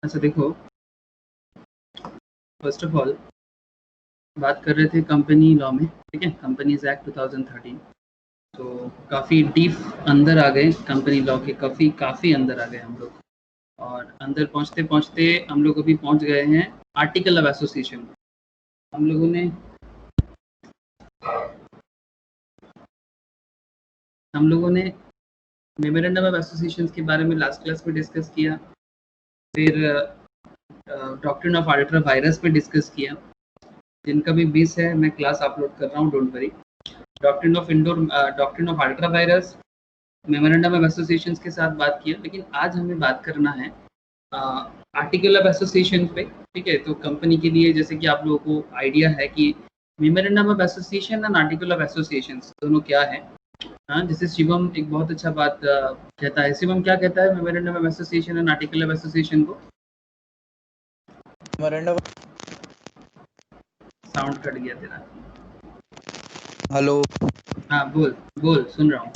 अच्छा देखो, first of all बात कर रहे थे कंपनी लॉ में, ठीक है, कंपनीज एक्ट 2013। तो काफ़ी डीप अंदर आ गए कंपनी लॉ के, काफ़ी अंदर आ गए हम लोग। और अंदर पहुंचते पहुंचते हम लोग अभी पहुंच गए हैं आर्टिकल ऑफ एसोसिएशन में। हम लोगों ने मेमोरेंडम ऑफ एसोसिएशन के बारे में लास्ट क्लास में डिस्कस किया, फिर डॉक्ट्रिन ऑफ अल्ट्रा वायरस पे डिस्कस किया। जिनका भी मिस है मैं क्लास अपलोड कर रहा हूँ, don't worry. Doctrine of ultra virus, memorandum of association के साथ बात किया, लेकिन आज हमें बात करना है आर्टिकल ऑफ एसोसिएशन पे, ठीक है। तो कंपनी के लिए जैसे कि आप लोगों को आइडिया है कि memorandum of association and article of association दोनों क्या है। हाँ, जैसे शिवम एक बहुत अच्छा बात कहता है। शिवम क्या कहता है memorandum of association and article of association को? मेमोरेंडम, साउंड कट गया तेरा। हेलो। हाँ बोल बोल, सुन रहा हूँ।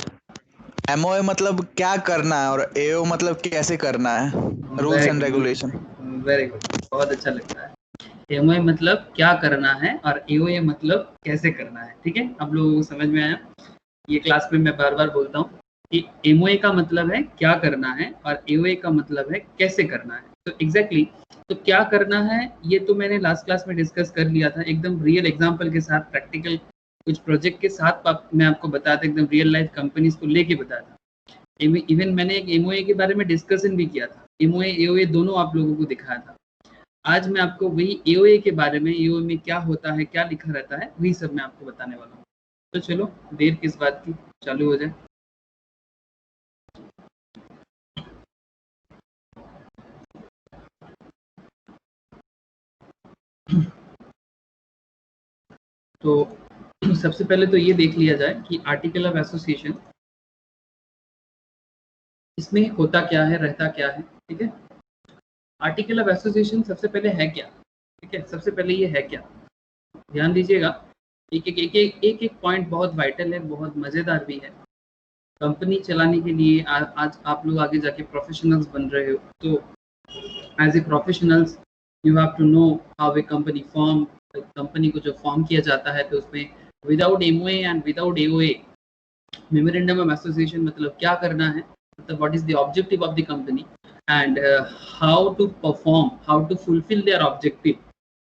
एमओए मतलब क्या करना है और एओ मतलब कैसे करना है, rules and regulation. Very good, बहुत अच्छा लगता है। एमओए मतलब क्या करना है और एओए मतलब कैसे करना है, ठीक है। आप लोगों को समझ में आया? ये क्लास में मैं बार बार बोलता हूँ कि एमओए का मतलब है क्या करना है और एओए का मतलब है कैसे करना है। तो एग्जैक्टली तो क्या करना है ये तो मैंने लास्ट क्लास में डिस्कस कर लिया था, एकदम रियल एग्जांपल के साथ, प्रैक्टिकल कुछ प्रोजेक्ट के साथ मैं आपको बताता, एकदम रियल लाइफ कंपनीज को लेके बताता। इवन मैंने एक एमओए के बारे में डिस्कशन भी किया था, एमओए एओए दोनों आप लोगों को दिखाया था। आज मैं आपको वही एओए के बारे में, एओए में क्या होता है, क्या लिखा रहता है, वही सब मैं आपको बताने वाला हूँ। तो चलो देर किस बात की, चालू हो जाए। तो सबसे पहले तो ये देख लिया जाए कि आर्टिकल ऑफ एसोसिएशन, इसमें होता क्या है, रहता क्या है, ठीक है। आर्टिकल ऑफ एसोसिएशन सबसे पहले है क्या, ठीक है। सबसे पहले ये है क्या, ध्यान दीजिएगा। एक पॉइंट बहुत वाइटल है, बहुत मजेदार भी है। कंपनी चलाने के लिए आज आप लोग आगे जाके प्रोफेशनल्स बन रहे हो, तो as a professionals you have to know how a company form. Company को जो फॉर्म किया जाता है तो उसमें without MOA and without AOA, memorandum of association मतलब क्या करना है, मतलब what is the objective of the company and how to perform, how to fulfil their objective,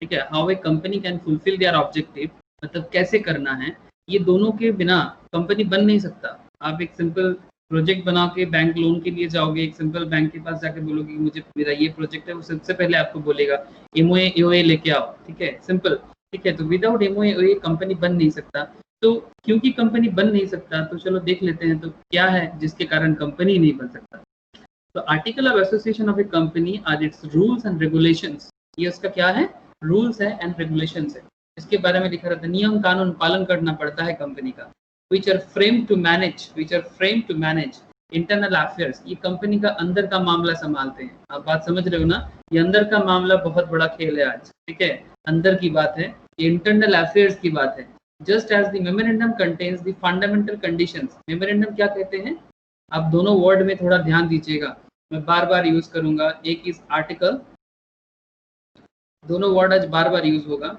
ठीक है। How a company can fulfil their objective, मतलब कैसे करना है। ये दोनों के बिना कंपनी बन नहीं सकता। आप एक सिंपल प्रोजेक्ट बना के बैंक लोन के लिए जाओगे, एक सिंपल बैंक के पास जाके बोलोगे कि मुझे मेरा ये प्रोजेक्ट है, वो सबसे पहले आपको बोलेगा एमओए एओए लेके आओ, ठीक है, सिंपल, ठीक है। तो विदाउट एमओए एओए कंपनी बन नहीं सकता। तो क्योंकि कंपनी बन नहीं सकता, तो चलो देख लेते हैं तो क्या है जिसके कारण कंपनी नहीं बन सकता। तो article of association of a company are its rules and regulations. ये उसका क्या है, रूल्स है एंड रेगुलेशंस है। इसके बारे में लिखा रहता है, नियम कानून पालन करना पड़ता है कंपनी का। Which are framed to manage internal affairs. ये कंपनी का अंदर का मामला संभालते हैं। आप बात समझ रहे हो ना, ये अंदर का मामला बहुत बड़ा खेल है आज, ठीक है। अंदर की बात है, ये इंटरनल अफेयर्स की बात है। Just as the memorandum contains the fundamental conditions. Memorandum क्या कहते हैं, आप दोनों वर्ड में थोड़ा ध्यान दीजिएगा, मैं बार बार यूज करूंगा। एक इज आर्टिकल, दोनों वर्ड आज बार बार यूज होगा।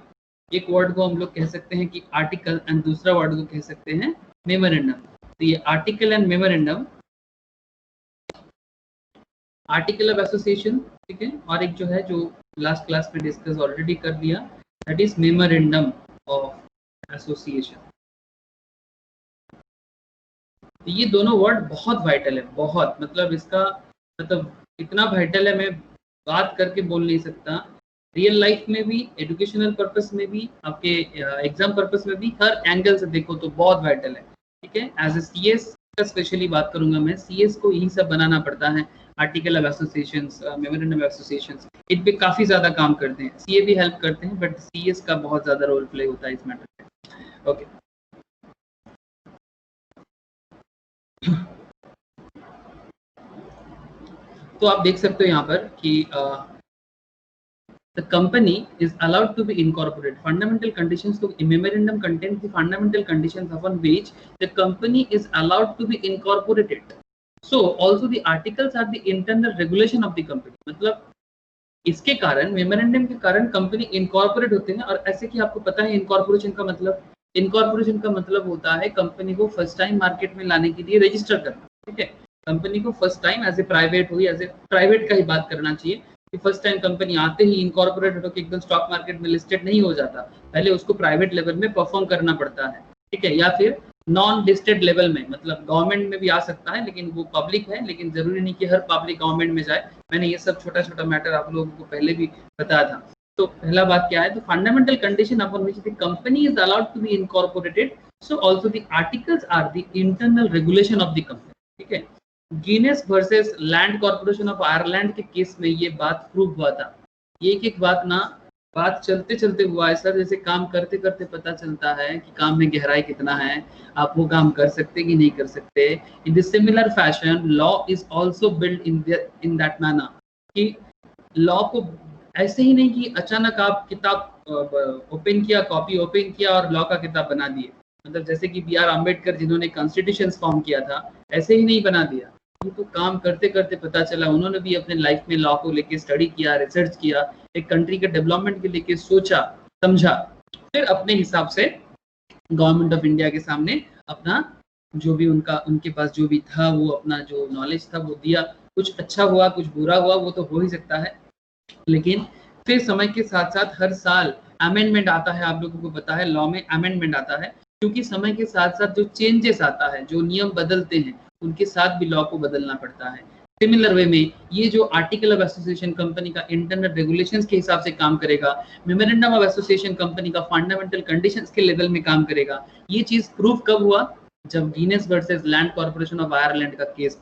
एक वर्ड को हम लोग कह सकते हैं कि आर्टिकल एंड दूसरा वर्ड को कह सकते हैं मेमोरेंडम। तो ये article and memorandum, article of association, ठीक है। और एक जो है जो लास्ट क्लास में डिस्कस ऑलरेडी कर दिया, that is memorandum of association. तो ये दोनों वर्ड बहुत वाइटल है, बहुत, मतलब इसका मतलब इतना वाइटल है, मैं बात करके बोल नहीं सकता। रियल लाइफ में भी, एजुकेशनल पर्पस में भी, आपके एग्जाम पर्पस में भी, हर एंगल से देखो तो बहुत वाइटल है, ठीक है। एज ए सीएस का स्पेशली बात करूंगा मैं, सीएस को यही सब बनाना पड़ता है। Article of associations, memorandum of associations, इन पे काफी ज्यादा काम करते हैं। सीए भी हेल्प करते हैं, बट सीएस का बहुत ज्यादा रोल प्ले होता है इस मैटर पे। ओके, तो आप देख सकते हो यहाँ पर कि the company is allowed to be incorporated. Fundamental conditions to memorandum contains the fundamental conditions upon which the company is allowed to be incorporated. So also the articles are the internal regulation of the company. मतलब इसके कारण, memorandum के कारण company incorporate होते हैं। और ऐसे कि आपको पता है इनकॉर्पोरेशन का मतलब, इनकॉर्पोरेशन का मतलब होता है कंपनी को फर्स्ट टाइम मार्केट में लाने के लिए रजिस्टर करना, ठीक है। कंपनी को first time as a private हुई, एज ए प्राइवेट का ही बात करना चाहिए कि फर्स्ट टाइम कंपनी आते ही इनकॉर्पोरेट होकर एकदम स्टॉक मार्केट में लिस्टेड नहीं हो जाता, पहले उसको प्राइवेट लेवल में परफॉर्म करना पड़ता है, ठीक है। या फिर नॉन लिस्टेड लेवल में, मतलब गवर्नमेंट में भी आ सकता है लेकिन वो पब्लिक है, लेकिन जरूरी नहीं कि हर पब्लिक गवर्नमेंट में जाए। मैंने ये सब छोटा छोटा मैटर आप लोगों को पहले भी बताया था। तो पहला बात क्या है, तो fundamental condition upon which the company is allowed to be incorporated, so also the articles are the internal regulation of the company, ठीक है। Guinness versus Land Corporation of Ireland के केस में ये बात प्रूव हुआ था। ये एक बात ना, बात चलते चलते हुआ है सर, जैसे काम करते करते पता चलता है कि काम में गहराई कितना है, आप वो काम कर सकते कि नहीं कर सकते। In the similar fashion law is also build in that manner, कि लॉ को ऐसे ही नहीं कि अचानक आप किताब ओपन किया, कॉपी ओपन किया और लॉ का किताब बना दिए। मतलब जैसे कि B.R. अम्बेडकर जिन्होंने कॉन्स्टिट्यूशन फॉर्म किया था, ऐसे ही नहीं बना दिया। उनको काम करते करते पता चला, उन्होंने भी अपने लाइफ में लॉ को लेके स्टडी किया, रिसर्च किया, एक कंट्री के डेवलपमेंट के लेके सोचा समझा, फिर अपने हिसाब से गवर्नमेंट ऑफ इंडिया के सामने अपना जो भी उनके पास जो भी था वो अपना जो नॉलेज था वो दिया। कुछ अच्छा हुआ, कुछ बुरा हुआ, वो तो हो ही सकता है, लेकिन फिर समय के साथ साथ हर साल अमेंडमेंट आता है। आप लोगों को पता है लॉ में अमेंडमेंट आता है, क्योंकि समय के साथ साथ जो चेंजेस आता है, जो नियम बदलते हैं, उनके साथ भी लॉ को बदलना पड़ता है। सिमिलर वे में ये जो आर्टिकल ऑफ एसोसिएशन कंपनी का इंटरनल रेगुलेशंस के हिसाब से काम करेगा, मेमोरेंडम ऑफ एसोसिएशन कंपनी का फंडामेंटल कंडीशंस के लेवल में काम करेगा। ये चीज प्रूव कब हुआ, जब Guinness versus Land Corporation of Ireland का केस,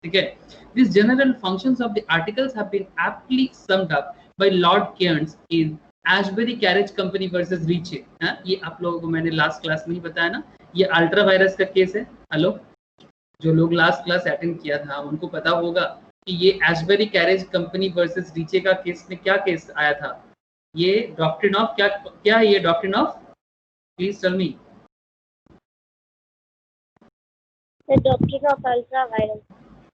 ठीक है। These general functions of the articles have been aptly summed up by Lord Cairns in Ashbury Carriage Company versus Riche। ये आप लोगों को मैंने लास्ट क्लास में ही बताया ना, ये अल्ट्रा वायरस का केस है। हेलो, जो लोग लास्ट क्लास अटेंड किया था उनको पता होगा कि ये Ashbury carriage company versus Riche का केस में क्या केस आया था। ये डॉक्ट्रिन ऑफ क्या क्या है, ये doctrine of, please tell me. The doctrine of ultravirus.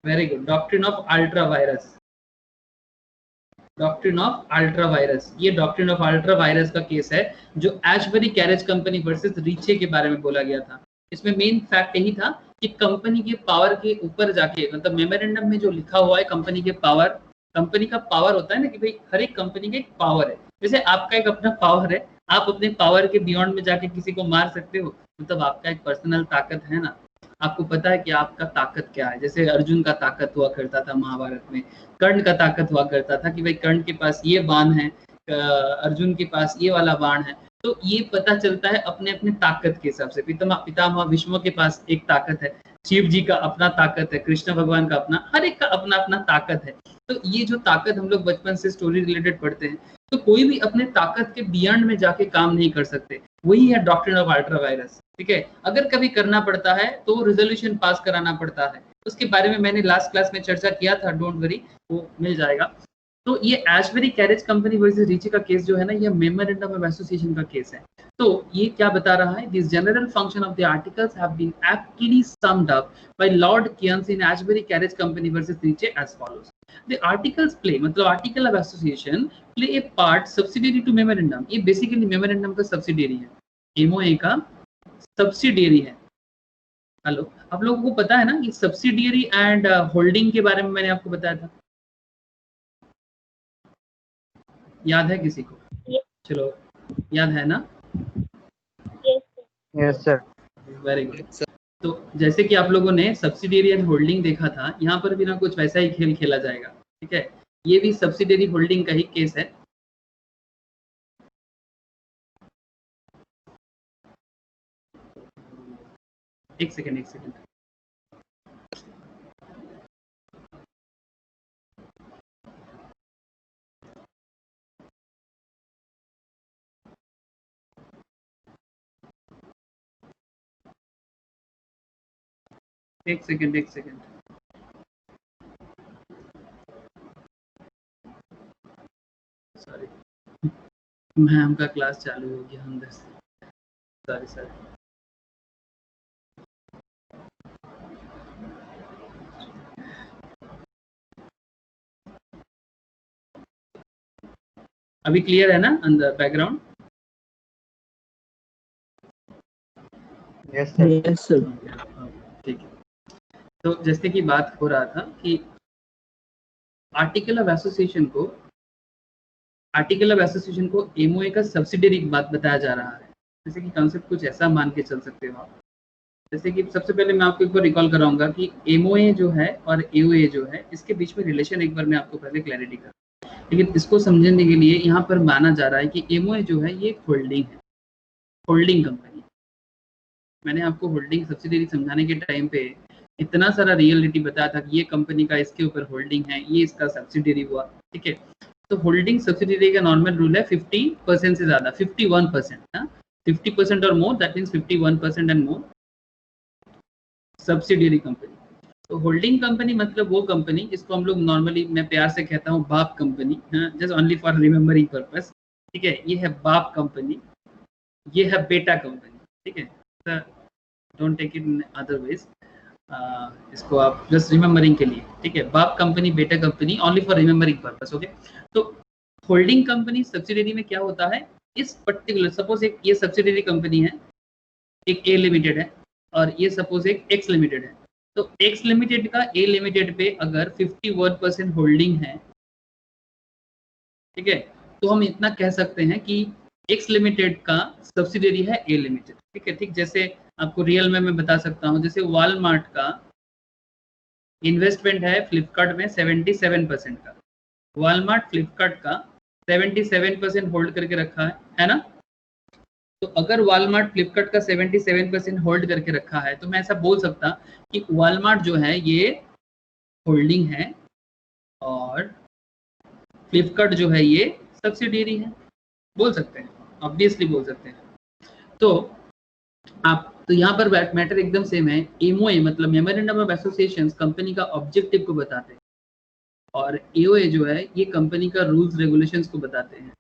Very good, doctrine of ultra vires, doctrine of ultra vires. ये डॉक्ट्रिन ऑफ अल्ट्रा वायरस का केस है जो Ashbury carriage company versus Riche के बारे में बोला गया था। इसमें मेन फैक्ट यही था कि कंपनी के पावर के ऊपर जाके, मतलब मेमोरेंडम में जो लिखा हुआ है कंपनी के पावर, कंपनी का पावर होता है ना कि भाई हर एक कंपनी का एक पावर है, जैसे आपका एक अपना पावर है, आप अपने पावर के बियॉन्ड में जाके किसी को मार सकते हो, मतलब आपका एक पर्सनल ताकत है ना, आपको पता है कि आपका ताकत क्या है। जैसे अर्जुन का ताकत हुआ करता था महाभारत में, कर्ण का ताकत हुआ करता था कि भाई कर्ण के पास ये बाण है, अर्जुन के पास ये वाला बाण है। तो ये पता चलता है अपने अपने ताकत के हिसाब से। पितामह भीष्म के पास एक ताकत है, शिव जी का अपना ताकत है, कृष्ण भगवान का अपना, हर एक का अपना अपना ताकत है। तो ये जो ताकत हम लोग बचपन से स्टोरी रिलेटेड पढ़ते हैं, तो कोई भी अपने ताकत के बियॉन्ड में जाके काम नहीं कर सकते। वही है डॉक्ट्रिन ऑफ अल्ट्रा वायरस, ठीक है। अगर कभी करना पड़ता है तो रेजोल्यूशन पास कराना पड़ता है, उसके बारे में मैंने लास्ट क्लास में चर्चा किया था, डोंट वरी, वो मिल जाएगा। तो ये Ashbury carriage company versus Riche का केस जो है ना, ये मेमोरेंडम ऑफ एसोसिएशन का केस है। तो ये क्या बता रहा है, this general function of the articles have been aptly summed up by Lord Cairns in Ashbury carriage company versus Riche as follows. The articles play, मतलब article of association play a part subsidiary to memorandum. ये basically memorandum का subsidiary है, MOA का subsidiary है। Hello, आप लोगों को पता है ना कि सब्सिडियरी एंड होल्डिंग के बारे में मैंने आपको बताया था, याद है किसी को? Yes. चलो, याद है ना? Yes. Yes sir. Very good. तो जैसे कि आप लोगों ने सब्सिडियरी एंड होल्डिंग देखा था, यहाँ पर भी ना कुछ वैसा ही खेल खेला जाएगा, ठीक है। ये भी सब्सिडियरी होल्डिंग का ही केस है। एक सेकेंड, एक सेकेंड। एक सेकेंड, एक सेकेंड। सॉरी, मैम का क्लास चालू हो गया अंदर से, सॉरी सॉरी। अभी क्लियर है ना अंदर background? Yes sir. Yes sir. ठीक है, तो जैसे कि बात हो रहा था कि आर्टिकल ऑफ एसोसिएशन को एमओए का सब्सिडियरी बात बताया जा रहा है। जैसे कि कॉन्सेप्ट कुछ ऐसा मान के चल सकते हो आप। जैसे कि सबसे पहले मैं आपको एक बार रिकॉल कराऊंगा कि एमओए जो है और एओए जो है, इसके बीच में रिलेशन एक बार मैं आपको पहले क्लैरिटी करूँ। लेकिन इसको समझने के लिए यहाँ पर माना जा रहा है कि एमओए जो है ये होल्डिंग है, होल्डिंग कंपनी। मैंने आपको होल्डिंग सब्सिडियरी समझाने के टाइम पे इतना सारा रियलिटी बताया था कि ये कंपनी का इसके ऊपर होल्डिंग है, ये इसका सब्सिडियरी हुआ, ठीक है। तो होल्डिंग सब्सिडियरी का नॉर्मल रूल है 50% से ज़्यादा, 51%, 50% और more, that means 51% and more subsidiary company. तो होल्डिंग कंपनी मतलब वो कंपनी जिसको हम लोग नॉर्मली, मैं प्यार से कहता हूँ बाप company, just only for remembering purpose, ठीक है। ये है बाप कंपनी, ये है बेटा कंपनी, ठीक है। Don't take it in other ways, इसको आप जस्ट रिमेम्बरिंग के लिए, ठीक है। बाप कंपनी, बेटा company, only for remembering purpose, okay. तो होल्डिंग कंपनी सब्सिडियरी में क्या होता है, इस पर्टिकुलर, सपोज एक ये सब्सिडियरी कंपनी है, एक ए लिमिटेड है और ये सपोज एक एक्स लिमिटेड है। तो एक्स लिमिटेड का ए लिमिटेड पे अगर 51% होल्डिंग है, ठीक है, तो हम इतना कह सकते हैं कि एक्स लिमिटेड का सब्सिडियरी है ए लिमिटेड, ठीक है। ठीक जैसे आपको रियल में मैं बता सकता हूँ, जैसे वॉलमार्ट का इन्वेस्टमेंट है फ्लिपकार्ट में 77% का, वॉलमार्ट फ्लिपकार्ट का 77% होल्ड करके रखा है ना। तो अगर वॉलमार्ट फ्लिपकार्ट का 77% होल्ड करके रखा है, तो मैं ऐसा बोल सकता कि वॉलमार्ट जो है ये होल्डिंग है और फ्लिपकार्ट जो है ये सब्सिडियरी है, बोल सकते हैं, ऑब्वियसली बोल सकते हैं। तो आप, तो यहाँ पर मैटर एकदम सेम है। एमओए मतलब मेमोरेंडम ऑफ एसोसिएशन कंपनी का ऑब्जेक्टिव को बताते हैं और एओए जो है ये कंपनी का रूल्स रेगुलेशंस को बताते हैं।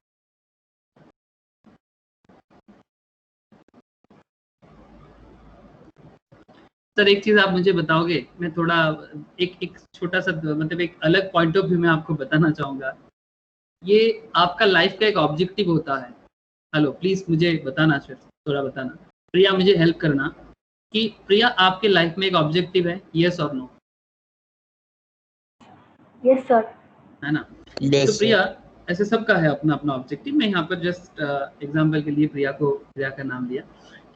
सर एक चीज आप मुझे बताओगे, मैं थोड़ा एक छोटा सा मतलब एक अलग पॉइंट ऑफ व्यू में आपको बताना चाहूंगा। ये आपका लाइफ का एक ऑब्जेक्टिव होता है। हेलो, प्लीज मुझे बताना, सर थोड़ा बताना, प्रिया मुझे हेल्प करना कि प्रिया आपके लाइफ में एक ऑब्जेक्टिव है, यस और नो? Yes sir. है ना? Yes, तो प्रिया ऐसे सबका है अपना अपना ऑब्जेक्टिव। मैं यहाँ पर जस्ट एग्जांपल के लिए प्रिया का नाम लिया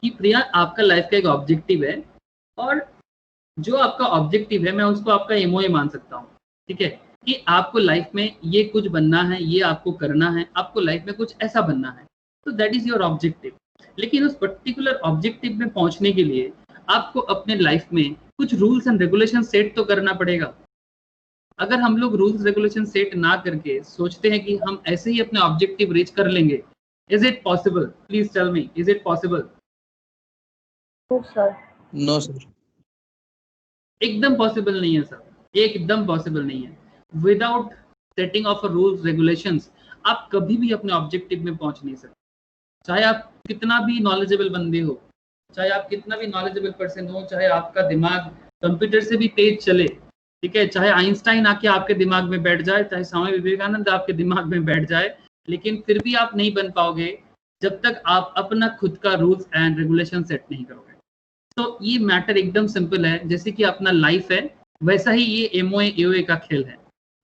कि प्रिया आपका लाइफ का एक ऑब्जेक्टिव है और जो आपका ऑब्जेक्टिव है मैं उसको आपका एमओए मान सकता हूँ, ठीक है, कि आपको लाइफ में ये कुछ बनना है, ये आपको करना है, आपको लाइफ में कुछ ऐसा बनना है, तो दैट इज योर ऑब्जेक्टिव। लेकिन उस पर्टिकुलर ऑब्जेक्टिव में पहुंचने के लिए आपको अपने लाइफ में कुछ रूल्स एंड रेगुलेशन सेट तो करना पड़ेगा। अगर हम लोग रूल्स रेगुलेशन सेट ना करके सोचते हैं कि हम ऐसे ही अपने ऑब्जेक्टिव रीच कर लेंगे, is it possible? Please tell me, is it possible? No sir. no sir. एकदम पॉसिबल नहीं है सर, एकदम पॉसिबल नहीं है। Without setting of rules regulations आप कभी भी अपने ऑब्जेक्टिव में पहुंच नहीं सकते। चाहे आप कितना भी नॉलेजेबल बंदे हो, चाहे आप कितना भी नॉलेजेबल पर्सन हो, चाहे आपका दिमाग कंप्यूटर से भी तेज चले, ठीक है, चाहे आइंस्टाइन आके आपके दिमाग में बैठ जाए, चाहे स्वामी विवेकानंद आपके दिमाग में बैठ जाए, लेकिन फिर भी आप नहीं बन पाओगे जब तक आप अपना खुद का रूल्स एंड रेगुलेशन सेट नहीं करोगे। तो ये मैटर एकदम सिंपल है, जैसे कि अपना लाइफ है वैसा ही ये एमओए एओए का खेल है।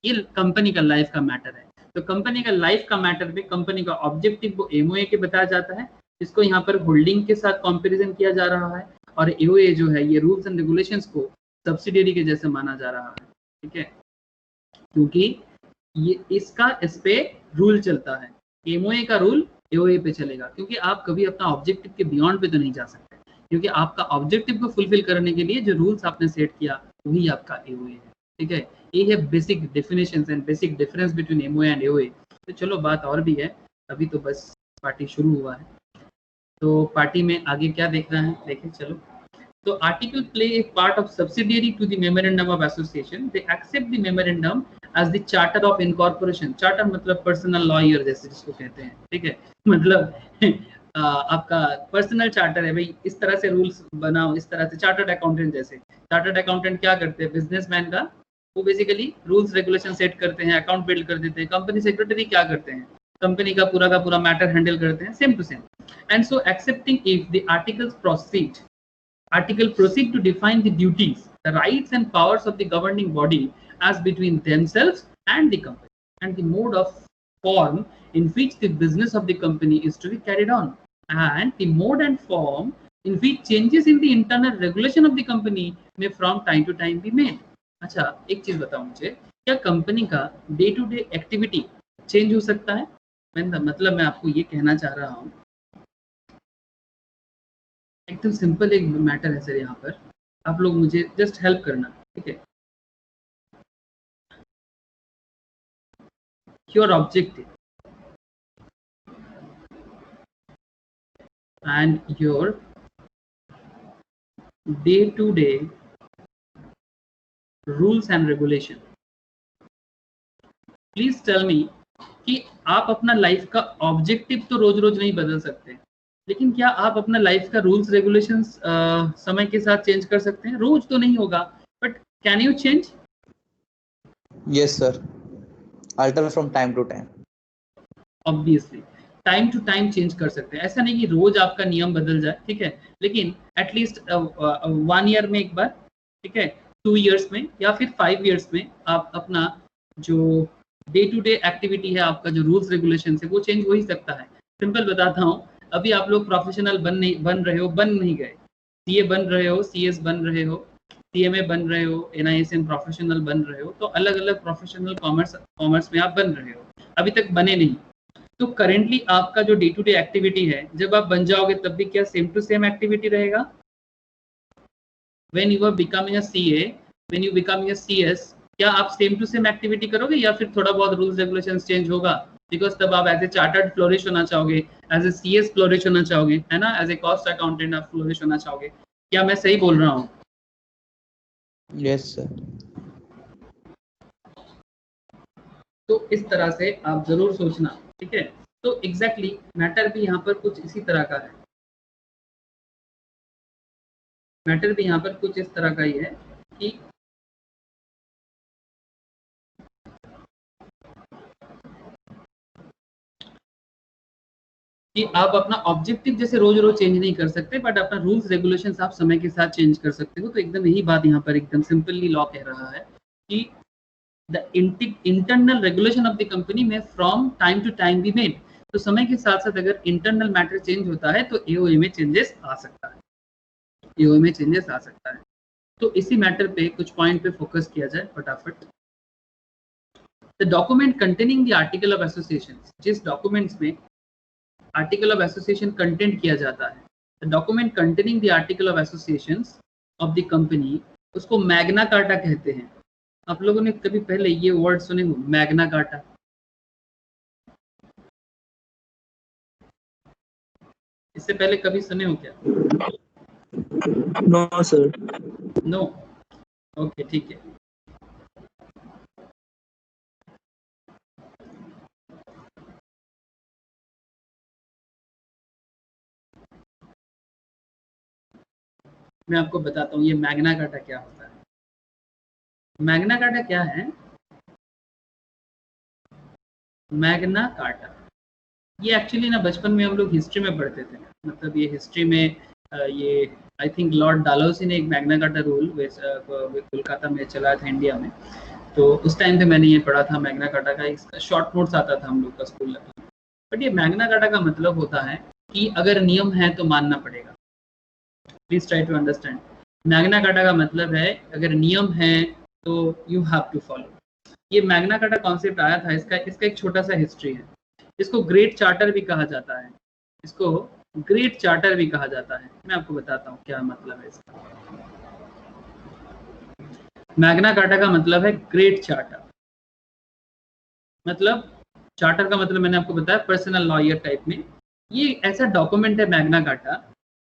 ये कंपनी का लाइफ का मैटर है। तो कंपनी का लाइफ का मैटर में कंपनी का ऑब्जेक्टिव वो एमओए के बताया जाता है, इसको यहाँ पर होल्डिंग के साथ कंपैरिजन किया जा रहा है, और एओए जो है ये रूल्स एंड रेगुलेशंस को सब्सिडियरी के जैसे माना जा रहा है, ठीक है, क्योंकि ये इसका इस पे रूल चलता है। एमओए का रूल एओए पे चलेगा, क्योंकि आप कभी अपना ऑब्जेक्टिव के बियॉन्ड पे तो नहीं जा सकते, क्योंकि आपका ऑब्जेक्टिव को फुलफिल करने के लिए जो रूल्स आपने सेट किया वही आपका एओए है, ठीक है। ये है basic definitions and basic difference between MOA and AOA. तो चलो बात और भी है, अभी तो बस पार्टी शुरू हुआ है, तो पार्टी में आगे क्या देखना है देखें चलो। तो article play a part of subsidiary to the memorandum of association, they accept the memorandum as the charter of incorporation. Charter मतलब पर्सनल लॉयर जैसे जिसको कहते हैं, ठीक है, मतलब आपका पर्सनल चार्टर है भाई, इस तरह से रूल्स बनाओ, इस तरह से। चार्टर्ड अकाउंटेंट जैसे, चार्टर्ड अकाउंटेंट क्या करते हैं, बिजनेसमैन का वो बेसिकली रूल्स रेगुलेशन सेट करते हैं, अकाउंट बिल्ड कर देते हैं। कंपनी सेक्रेटरी क्या करते हैं, कंपनी का पूरा मैटर हैंडल करते हैं, same to same. And so accepting if the article proceed to define the duties, the rights and powers of the governing body as between themselves and the company, and the mode of form in which the business of the company is to be carried on, and the mode and form in which changes in the internal regulation of the company may from time to time be made. अच्छा, एक चीज बताओ मुझे, क्या company का day to day activity change हो सकता है? मतलब मैं आपको ये कहना चाह रहा हूँ, एकदम सिंपल एक मैटर है सर. यहाँ पर आप लोग मुझे जस्ट हेल्प करना, ठीक है? Your objective and your day to day rules and regulation. Please tell me कि आप अपना लाइफ का ऑब्जेक्टिव तो रोज रोज नहीं बदल सकते, लेकिन क्या आप अपना लाइफ का रूल्स रेगुलेशंस समय के साथ चेंज कर सकते हैं? रोज तो नहीं होगा, but can you change? Yes sir, alter from time to time. Obviously time to time change कर सकते हैं. ऐसा नहीं कि रोज आपका नियम बदल जाए, ठीक है, लेकिन एटलीस्ट 1 ईयर में एक बार, ठीक है, 2 ईयर्स में या फिर 5 ईयर्स में आप अपना जो डे टू डे एक्टिविटी है, आपका जो रूल्स रेगुलेशन है, वो चेंज हो ही सकता है. सिंपल बताता हूँ, अभी आप लोग प्रोफेशनल बन नहीं गए, सीए बन रहे हो, सीएस बन रहे हो, सीएमए बन रहे हो, एनआईएसएम प्रोफेशनल बन रहे हो, तो अलग अलग प्रोफेशनल कॉमर्स में आप बन रहे हो, अभी तक बने नहीं. तो करेंटली आपका जो डे टू डे एक्टिविटी है, जब आप बन जाओगे तब भी क्या सेम टू सेम एक्टिविटी रहेगा? When you are becoming a CA, when you becoming a CS, क्या आप सेम टू सेम एक्टिविटी करोगे या फिर थोड़ा बहुत रूल्स रेगुलेशंस चेंज होगा? बिकॉज तब आप एज ए चार्टर्ड फ्लोरिश होना चाहोगे, एज ए सीएस फ्लोरिश होना चाहोगे, है ना, एज ए कॉस्ट अकाउंटेंट आप फ्लोरिश होना चाहोगे. क्या मैं सही बोल रहा हूँ? Yes sir. तो इस तरह से आप जरूर सोचना, ठीक है? तो एग्जैक्टली मैटर भी यहाँ पर कुछ इसी तरह का है. मैटर भी यहाँ पर कुछ इस तरह का ही है कि आप अपना ऑब्जेक्टिव जैसे रोज रोज चेंज नहीं कर सकते, बट अपना रूल्स रेगुलेशंस आप समय के साथ चेंज कर सकते हो. तो एकदम यही बात यहाँ पर एकदम सिंपली लॉ कह रहा है कि the internal regulation of the company में from time to time be made. तो समय के साथ साथ अगर इंटरनल मैटर चेंज होता है तो एओए में चेंजेस आ सकता है, एओए में चेंजेस आ सकता है. तो इसी मैटर पे कुछ पॉइंट पे फोकस किया जाए फटाफट. The document containing the article of association, जिस डॉक्यूमेंट्स में आर्टिकल ऑफ एसोसिएशन कंटेंट किया जाता है, the document containing the article of association of the company, उसको मैग्ना कार्टा कहते हैं. आप लोगों ने कभी पहले ये वर्ड सुने हो, मैग्ना कार्टा? इससे पहले कभी सुने हो क्या? No sir. नो, ओके, ठीक है. मैं आपको बताता हूँ ये मैग्ना कार्टा क्या होता है. मैग्ना कार्टा क्या है? मैग्ना कार्टा ये एक्चुअली ना बचपन में हम लोग हिस्ट्री में पढ़ते थे. मतलब ये हिस्ट्री में ये आई थिंक लॉर्ड डालहौसी ने एक मैग्ना कार्टा रूल कोलकाता में चलाया था, इंडिया में. तो उस टाइम पे मैंने ये पढ़ा था मैग्ना कार्टा का. इसका शॉर्ट नोट्स आता था हम लोग का स्कूल में. बट ये मैग्ना कार्टा का मतलब होता है कि अगर नियम है तो मानना पड़ेगा. Please try to understand. Magna Carta का मतलब है अगर नियम है तो यू हैव टू फॉलो. ये मैग्ना कार्टा कॉन्सेप्ट आया था, इसका एक छोटा सा हिस्ट्री है. इसको ग्रेट चार्टर भी कहा जाता है, इसको ग्रेट चार्टर भी कहा जाता है. मैं आपको बताता हूँ क्या मतलब है इसका. मैग्ना कार्टा का मतलब है ग्रेट चार्टर. मतलब चार्टर का मतलब मैंने आपको बताया पर्सनल लॉयर टाइप में. ये ऐसा डॉक्यूमेंट है मैग्ना कार्टा,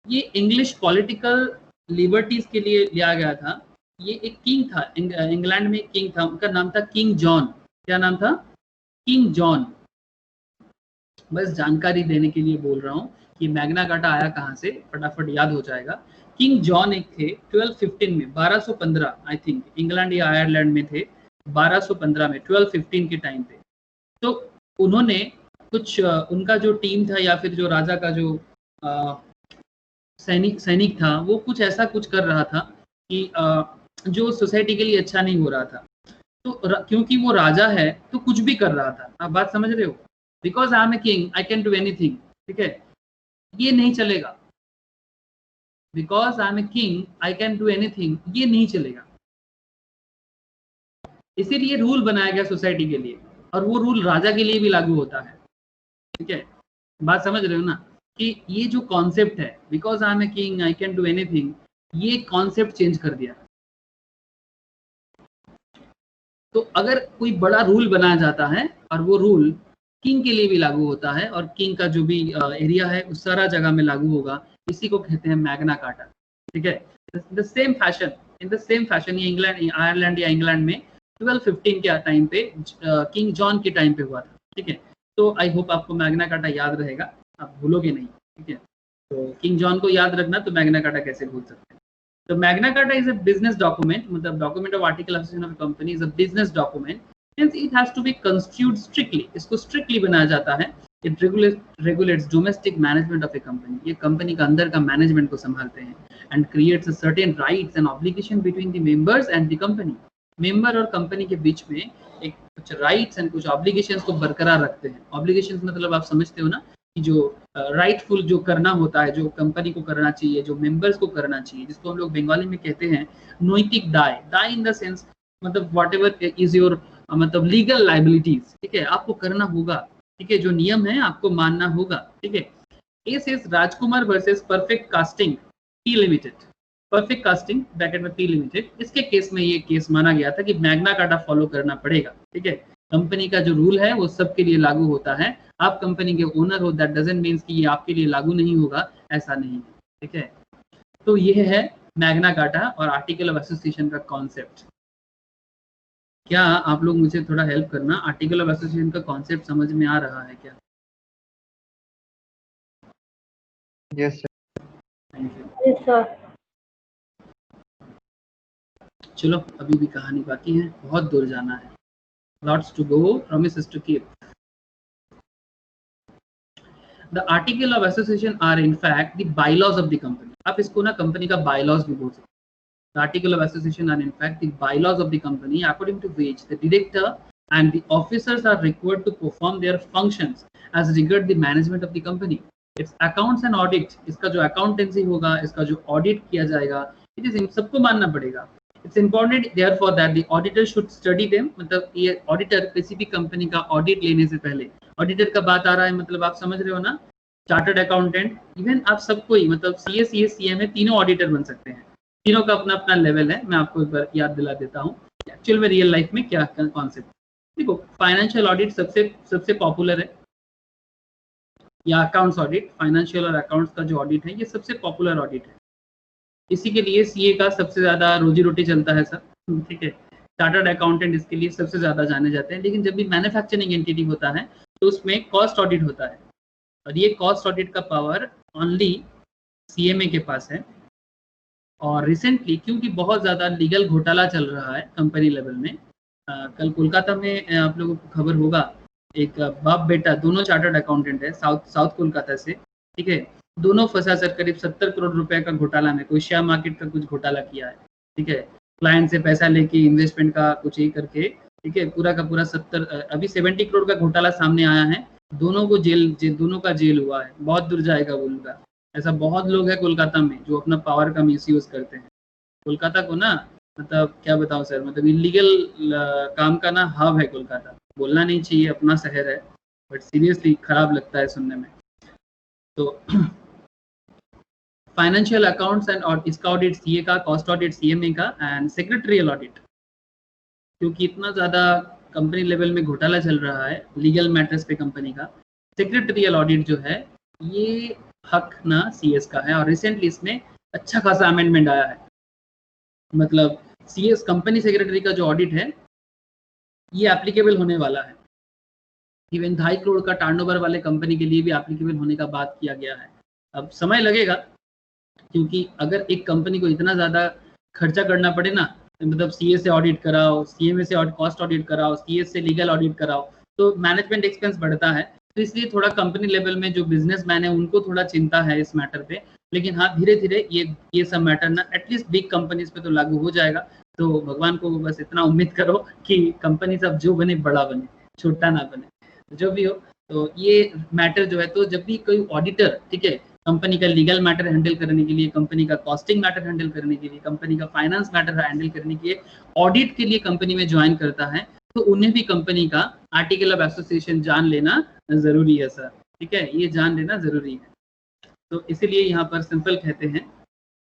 ये इंग्लिश पॉलिटिकल लिबर्टीज के लिए लिया गया था. ये एक किंग था, इंग्लैंड में एक किंग था, उनका नाम था किंग जॉन. क्या नाम था? King John. बस जानकारी देने के लिए बोल रहा हूँ कि मैग्ना कार्टा आया कहाँ से, फटाफट याद हो जाएगा. किंग जॉन एक थे 1215 में, 1215 आई थिंक, इंग्लैंड या आयरलैंड में थे 1215 में, 1215 के टाइम पे. तो उन्होंने कुछ उनका जो टीम था या फिर जो राजा का जो सैनिक था वो कुछ ऐसा कुछ कर रहा था कि जो सोसाइटी के लिए अच्छा नहीं हो रहा था। तो क्योंकि वो राजा है तो कुछ भी कर रहा था। आप बात समझ रहे हो? Because I am a king I can do anything, ठीक है, ये नहीं चलेगा। Because I am a king I can do anything, ये नहीं चलेगा। इसीलिए रूल बनाया गया सोसाइटी के लिए, और वो रूल राजा के लिए भी लागू होता है, ठीक है। बात समझ रहे हो ना कि ये जो कॉन्सेप्ट है because I am a king I can do anything, ये कॉन्सेप्ट चेंज कर दिया। तो अगर कोई बड़ा रूल बनाया जाता है और वो रूल किंग के लिए भी लागू होता है और किंग का जो भी एरिया है उस सारा जगह में लागू होगा, इसी को कहते हैं मैग्ना कार्टा, ठीक है। The same fashion, in the same fashion ये इंग्लैंड, आयरलैंड या इंग्लैंड में 1215 के टाइम पे किंग जॉन के टाइम पे हुआ था, ठीक है। तो आई होप आपको मैग्ना कार्टा याद रहेगा, आप भूलोगे नहीं, ठीक है। तो किंग जॉन को याद रखना, तो मैग्ना कार्टा कैसे भूल सकते हैं। तो Magna carta is a business document, मतलब document of article of association of a company is a business document, hence it has to be construed strictly, इसको strictly बनाया जाता है। It regulates domestic management of a company, ये company का अंदर का management को संभालते हैं, and creates a certain rights and obligation between the members and the company, member और कंपनी के बीच में एक कुछ राइट्स एंड कुछ ऑब्लिगेशंस को बरकरार रखते हैं। ऑब्लिगेशंस मतलब आप समझते हो ना कि जो राइटफुल जो करना होता है, जो कंपनी को करना चाहिए, जो मेंबर्स को करना चाहिए, जिसको हम लोग बंगाली में कहते हैं नैतिक दाय। दाय इन द सेंस मतलब व्हाट एवर इज योर मतलब लीगल लाइबिलिटीज, ठीक है, आपको करना होगा, ठीक है, जो नियम है आपको मानना होगा, ठीक है। Case is Rajkumar versus perfect casting P limited, perfect casting bracket में पी लिमिटेड, इसके केस में ये केस माना गया था कि मैग्ना कार्टा फॉलो करना पड़ेगा, ठीक है। कंपनी का जो रूल है वो सबके लिए लागू होता है। आप कंपनी के ओनर हो, दैट डजंट मीन्स कि ये आपके लिए लागू नहीं होगा, ऐसा नहीं है, ठीक है। तो ये है मैग्ना कार्टा और आर्टिकल ऑफ एसोसिएशन का कॉन्सेप्ट। क्या आप लोग मुझे थोड़ा हेल्प करना, आर्टिकल ऑफ एसोसिएशन का कॉन्सेप्ट समझ में आ रहा है क्या? Yes sir. Thank you. Yes, sir. चलो अभी भी कहानी बाकी है, बहुत दूर जाना है। Lots to go, promises to keep. The article of association are in fact the bylaws of the company. आप इसको ना कंपनी का bylaws भी बोल सकते हैं। The article of association are in fact the bylaws of the company, according to which the director and the officers are required to perform their functions as regard the management of the company. Its accounts and audit, इसका जो accountancy होगा, इसका जो audit किया जाएगा, it is सबको मानना पड़ेगा। It's important therefore that the auditor should study them, मतलब ये ऑडिटर किसी भी कंपनी का ऑडिट लेने से पहले, ऑडिटर का बात आ रहा है मतलब आप समझ रहे हो ना, चार्टर्ड अकाउंटेंट, इवन आप सबको ही मतलब सीए, सीए, सीएमए तीनों ऑडिटर बन सकते हैं। तीनों का अपना अपना लेवल है, मैं आपको एक बार याद दिला देता हूँ एक्चुअल में रियल लाइफ में क्या कॉन्सेप्ट। देखो फाइनेंशियल ऑडिट सबसे पॉपुलर है, या अकाउंट्स ऑडिट, फाइनेंशियल और अकाउंट्स का जो ऑडिट है ये सबसे पॉपुलर ऑडिट है। इसी के लिए सीए का सबसे ज़्यादा रोजी रोटी चलता है सर, ठीक है। चार्टर्ड अकाउंटेंट इसके लिए सबसे ज़्यादा जाने जाते हैं। लेकिन जब भी मैन्युफैक्चरिंग एंटिटी होता है तो उसमें कॉस्ट ऑडिट होता है, और ये कॉस्ट ऑडिट का पावर ओनली सीएमए के पास है। और रिसेंटली क्योंकि बहुत ज़्यादा लीगल घोटाला चल रहा है कंपनी लेवल में, कल कोलकाता में आप लोगों को खबर होगा, एक बाप बेटा दोनों चार्टर्ड अकाउंटेंट है साउथ कोलकाता से, ठीक है। दोनों फंसा सर करीब 70 करोड़ रुपए का घोटाला में, कोई शेयर मार्केट का कुछ घोटाला किया है, ठीक है। क्लाइंट से पैसा लेके इन्वेस्टमेंट का कुछ ही करके, ठीक है, पूरा का पूरा 70, अभी 70 करोड़ का घोटाला सामने आया है। दोनों को दोनों का जेल हुआ है, बहुत दूर जाएगा वो उनका। ऐसा बहुत लोग हैं कोलकाता में जो अपना पावर का मिसयूज करते हैं। कोलकाता को ना मतलब क्या बताऊं सर, मतलब इलीगल काम का ना हब है कोलकाता। बोलना नहीं चाहिए, अपना शहर है, बट सीरियसली खराब लगता है सुनने में। तो फाइनेंशियल अकाउंट्स एंड और इसका ऑडिट सीए का, कॉस्ट ऑडिट सीएमए का, एंड सेक्रेटरियल ऑडिट, क्योंकि इतना ज़्यादा कंपनी लेवल में घोटाला चल रहा है लीगल मैटर्स पे कंपनी का, सेक्रेटरियल ऑडिट जो है ये हक ना सीएस का है। और रिसेंटली इसमें अच्छा खासा अमेंडमेंट आया है, मतलब सीएस कंपनी सेक्रेटरी का जो ऑडिट है ये एप्लीकेबल होने वाला है। इवन 2.5 करोड़ का टर्नओवर वाले कंपनी के लिए भी एप्लीकेबल होने का बात किया गया है। अब समय लगेगा, क्योंकि अगर एक कंपनी को इतना ज़्यादा खर्चा करना पड़े ना, मतलब सीए से ऑडिट कराओ, सीएमए से कॉस्ट ऑडिट कराओ, सीएस से लीगल ऑडिट कराओ, तो मैनेजमेंट एक्सपेंस बढ़ता है। तो इसलिए थोड़ा कंपनी लेवल में जो बिजनेसमैन है उनको थोड़ा चिंता है इस मैटर पे। लेकिन हाँ, धीरे धीरे ये सब मैटर ना एटलीस्ट बिग कंपनीज पे तो लागू हो जाएगा। तो भगवान को बस इतना उम्मीद करो कि कंपनी सब जो बने बड़ा बने, छोटा ना बने, जो भी हो। तो ये मैटर जो है, तो जब भी कोई ऑडिटर, ठीक है, कंपनी का लीगल मैटर हैंडल करने के लिए, कंपनी का कॉस्टिंग मैटर हैंडल करने के लिए, कंपनी का फाइनेंस मैटर हैंडल करने के लिए ऑडिट के लिए कंपनी में ज्वाइन करता है, तो उन्हें भी कंपनी का आर्टिकल ऑफ एसोसिएशन जान लेना जरूरी है सर, ठीक है, ये जान लेना जरूरी है। तो इसीलिए यहाँ पर सिंपल कहते हैं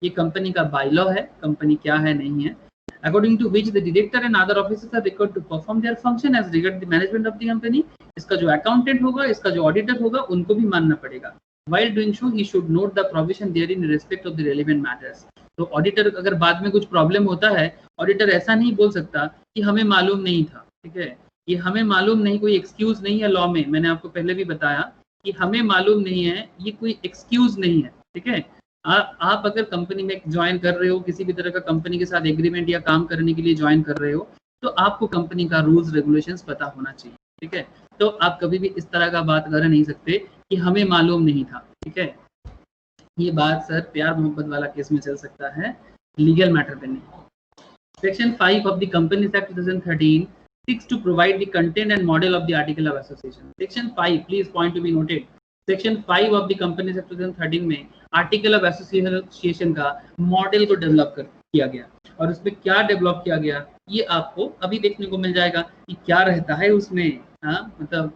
ये कंपनी का बायलॉ है, कंपनी क्या है नहीं है, according to which the director and other officers are required to perform their function as regard the management of the company। इसका जो अकाउंटेंट होगा, इसका जो ऑडिटर होगा, उनको भी मानना पड़ेगा। While doing so, he should note the provision therein in respect of the relevant matters। तो ऑडिटर अगर बाद में कुछ प्रॉब्लम होता है, ऑडिटर ऐसा नहीं बोल सकता कि हमें मालूम नहीं था, ठीक है, ये हमें मालूम नहीं कोई एक्सक्यूज नहीं है लॉ में। मैंने आपको पहले भी बताया कि हमें मालूम नहीं है ये कोई एक्सक्यूज नहीं है, ठीक है। आप अगर कंपनी में ज्वाइन कर रहे हो, किसी भी तरह का कंपनी के साथ एग्रीमेंट या काम करने के लिए ज्वाइन कर रहे हो, तो आपको कंपनी का रूल्स रेगुलेशंस पता होना चाहिए, ठीक है। तो आप कभी भी इस तरह का बात कर नहीं सकते कि हमें मालूम नहीं था, ठीक है। ये बात सर प्यार मोहब्बत वाला केस में चल सकता है, लीगल मैटर पे नहीं। Section 5 of the companies act 2013 seeks to provide the content and model of the article of association। section 5, please point to be noted, section 5 of the companies act 2013 में article of association का model को develop किया गया। और उसमें क्या develop किया गया ये आपको अभी देखने को मिल जाएगा कि क्या रहता है उसमें। हाँ, मतलब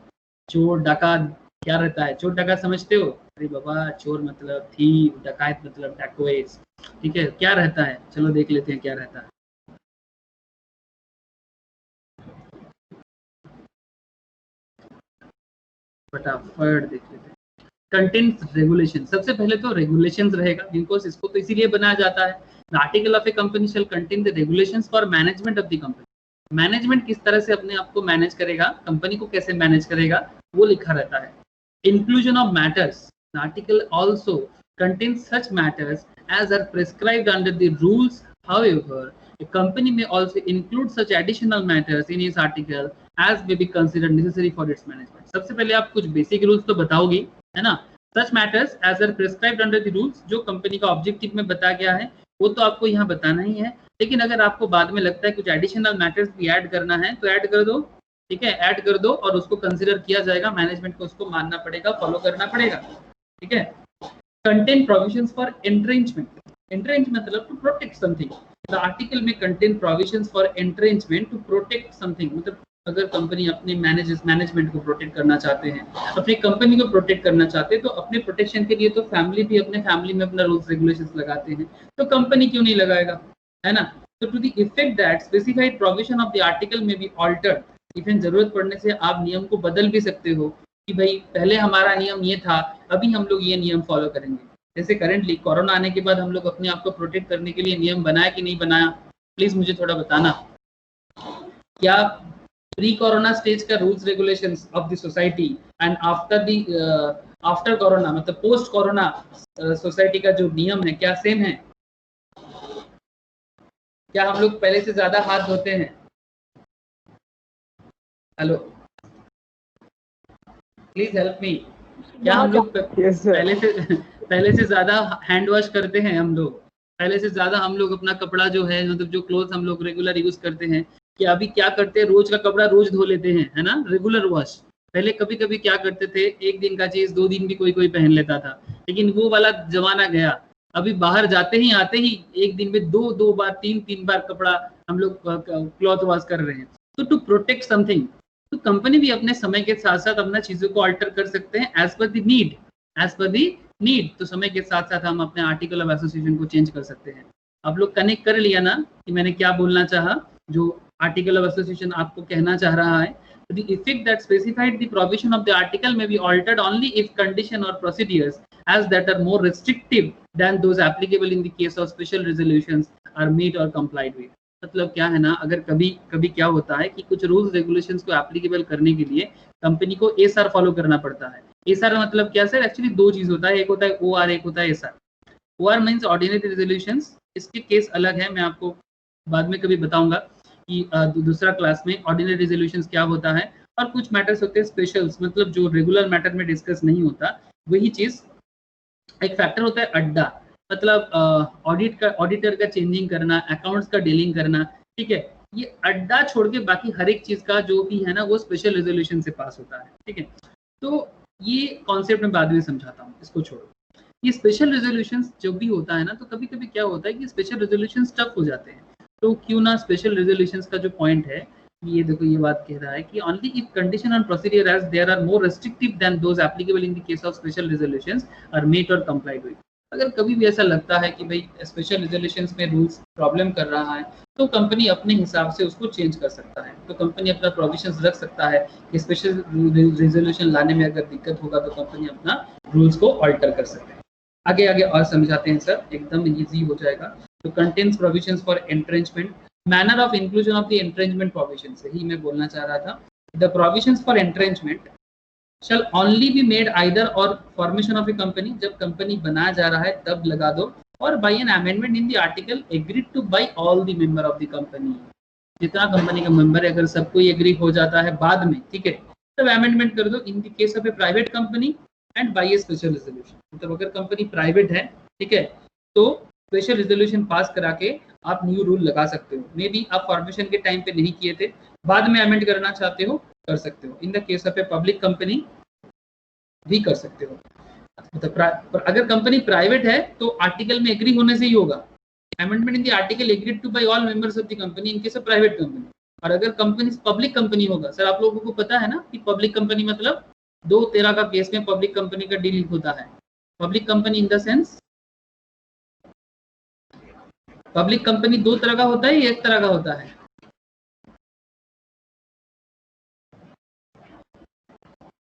चोर डकात क्या रहता है, चोर डकात समझते हो? अरे बाबा, चोर मतलब थीव, डकायत मतलब डैकोइट्स, ठीक है। क्या रहता है, चलो देख लेते हैं क्या रहता है। फटाफट देख लेते हैं। कंटेंट रेगुलेशन, सबसे पहले तो रेगुलेशंस रहेगा, जिनको इसको तो इसीलिए बनाया जाता है। The article of a company shall contain the regulations for management of the company. Management किस तरह से अपने आप को मैनेज करेगा, कंपनी को कैसे मैनेज करेगा, वो लिखा रहता है। Inclusion of matters, the article also contains such matters as are prescribed under the rules। However, a company may also include such additional matters in its article as may be considered necessary for its management। सबसे पहले आप कुछ basic rules तो बताओगे, है ना। Such matters as are prescribed under the rules, जो company का ऑब्जेक्टिव में बताया गया है वो तो आपको यहाँ बताना ही है। लेकिन अगर आपको बाद में लगता है कुछ एडिशनल मैटर्स भी ऐड करना है तो ऐड कर दो, ठीक है, ऐड कर दो और उसको कंसिडर किया जाएगा। मैनेजमेंट को उसको मानना पड़ेगा, फॉलो करना पड़ेगा, ठीक है। contain provisions for entrenchment। entrenchment मतलब to protect something। the article में contain provisions for entrenchment to protect something। मतलब अगर कंपनी अपने मैनेजमेंट को प्रोटेक्ट करना चाहते हैं, अपनी कंपनी को प्रोटेक्ट करना चाहते हैं, तो अपने प्रोटेक्शन के लिए तो फैमिली भी अपने फैमिली में अपना रूल्स रेगुलेशंस लगाते हैं, तो कंपनी क्यों नहीं लगाएगा, है ना। तो to the effect that specified provision of the article में बी ऑल्टर्ड। इवन जरूरत पड़ने से आप नियम को बदल भी सकते हो कि भाई पहले हमारा नियम ये था, अभी हम लोग ये नियम फॉलो करेंगे। जैसे करेंटली कोरोना आने के बाद हम लोग अपने आप को प्रोटेक्ट करने के लिए नियम बनाया कि नहीं बनाया, प्लीज मुझे थोड़ा बताना। क्या प्री कोरोना स्टेज का rules regulations of the society and after corona मतलब पोस्ट कोरोना सोसाइटी का जो नियम है क्या सेम है? क्या हम लोग पहले से ज्यादा हाथ धोते हैं? Hello, please help me. क्या हम लोग पहले से ज्यादा हैंड वॉश करते हैं? हम लोग पहले से ज्यादा हम लोग अपना कपड़ा जो है, मतलब जो क्लोथ हम लोग रेगुलर यूज करते हैं, कि अभी क्या करते हैं, रोज का कपड़ा रोज धो लेते हैं, है ना, रेगुलर वॉश। पहले कभी कभी क्या करते थे, एक दिन का चीज 2 दिन भी कोई कोई पहन लेता था, लेकिन वो वाला जमाना गया। अभी बाहर जाते ही आते ही एक दिन में 2 बार 3 बार कपड़ा हम लोग क्लॉथ वॉश कर रहे हैं। तो टू प्रोटेक्ट समथिंग, तो कंपनी भी अपने समय के साथ साथ अपना चीजों को अल्टर कर सकते हैं as per the need, as per the need. तो समय के साथ साथ हम अपने आर्टिकल ऑफ एसोसिएशन को चेंज कर सकते हैं। आप लोग कनेक्ट कर लिया ना कि मैंने क्या बोलना चाहा, जो आर्टिकल ऑफ एसोसिएशन आपको कहना चाह रहा है। The effect that specified the provision of the article may be altered only if condition or procedures as that are more restrictive than those applicable in the case of special resolutions are met or complied with। मतलब क्या है ना, अगर कभी कभी क्या होता है कि कुछ रूल्स रेगुलेशंस को एप्लीकेबल करने के लिए कंपनी को एसआर फॉलो करना पड़ता है। एसआर मतलब क्या सर? एक्चुअली 2 चीज होता है, एक होता है ओआर, एक होता है SR. OR means ordinary resolutions, इसके केस अलग है, मैं आपको बाद में कभी बताऊंगा कि दूसरा क्लास में ऑर्डिनरी रेजोल्यूशंस क्या होता है और कुछ मैटर्स होते हैं स्पेशल्स, मतलब जो रेगुलर मैटर में डिस्कस नहीं होता, वही चीज। एक फैक्टर होता है अड्डा, मतलब ऑडिटर का चेंजिंग करना, अकाउंट्स का डीलिंग करना, ठीक है। ये अड्डा छोड़ के बाकी हर एक चीज का जो भी है ना वो स्पेशल रेजोल्यूशन से पास होता है, ठीक है। तो ये कॉन्सेप्ट मैं बाद में समझाता हूँ, इसको छोड़ो। ये स्पेशल रेजोल्यूशन जो भी होता है ना, तो कभी कभी क्या होता है कि स्पेशल रेजोल्यूशन टफ हो जाते हैं। तो क्यों ना स्पेशल रेजोल्यूशन का जो पॉइंट है, ये देखो ये बात कह रहा है कि only if condition on procedure as there are more restrictive than those applicable in the case of special resolutions are met और कंप्लाइड विद। अगर कभी भी ऐसा लगता है कि भाई स्पेशल रेजोल्यूशंस में रूल्स प्रॉब्लम कर रहा है, तो कंपनी अपने हिसाब से उसको चेंज कर सकता है। तो कंपनी अपना प्रोविजंस रख सकता है कि स्पेशल रेजोल्यूशन लाने में अगर दिक्कत होगा तो कंपनी अपना रूल्स को ऑल्टर कर सकते हैं। आगे आगे और समझाते हैं सर, एकदम इजी हो जाएगा। तो contains provisions for entrenchment, manner of inclusion of the entrenchment provisions, यही मैं बोलना चाह रहा था। The provisions for entrenchment shall only be made either or formation of a company, जब कंपनी बनाया जा रहा है तब लगा दो, और by an amendment in the article agreed to by all the member of the company, जितना कंपनी का मेंबर है अगर सबको एग्री हो जाता है बाद में, ठीक है, तब अमेंडमेंट कर दो। In the case of a private company and by a special resolution, मतलब अगर कंपनी प्राइवेट है, ठीक है, तो स्पेशल रेजोल्यूशन पास करा के आप न्यू रूल लगा सकते हो। मे बी आप फॉर्मेशन के टाइम पे नहीं किए थे, बाद में अमेंड करना चाहते हो, कर सकते हो। इन the case of a public company भी कर सकते हो। मतलब अगर कंपनी प्राइवेट है तो आर्टिकल में एग्री होने से ही होगा। Amendment in the article agreed to by all members of the company in case of private company. और अगर कंपनी पब्लिक कंपनी होगा, सर आप लोगों को पता है ना कि पब्लिक कंपनी मतलब 2-13 का केस में पब्लिक कंपनी का डीलिंग होता है। Public company in the sense, public company 2 तरह का होता है या 1 तरह का होता है?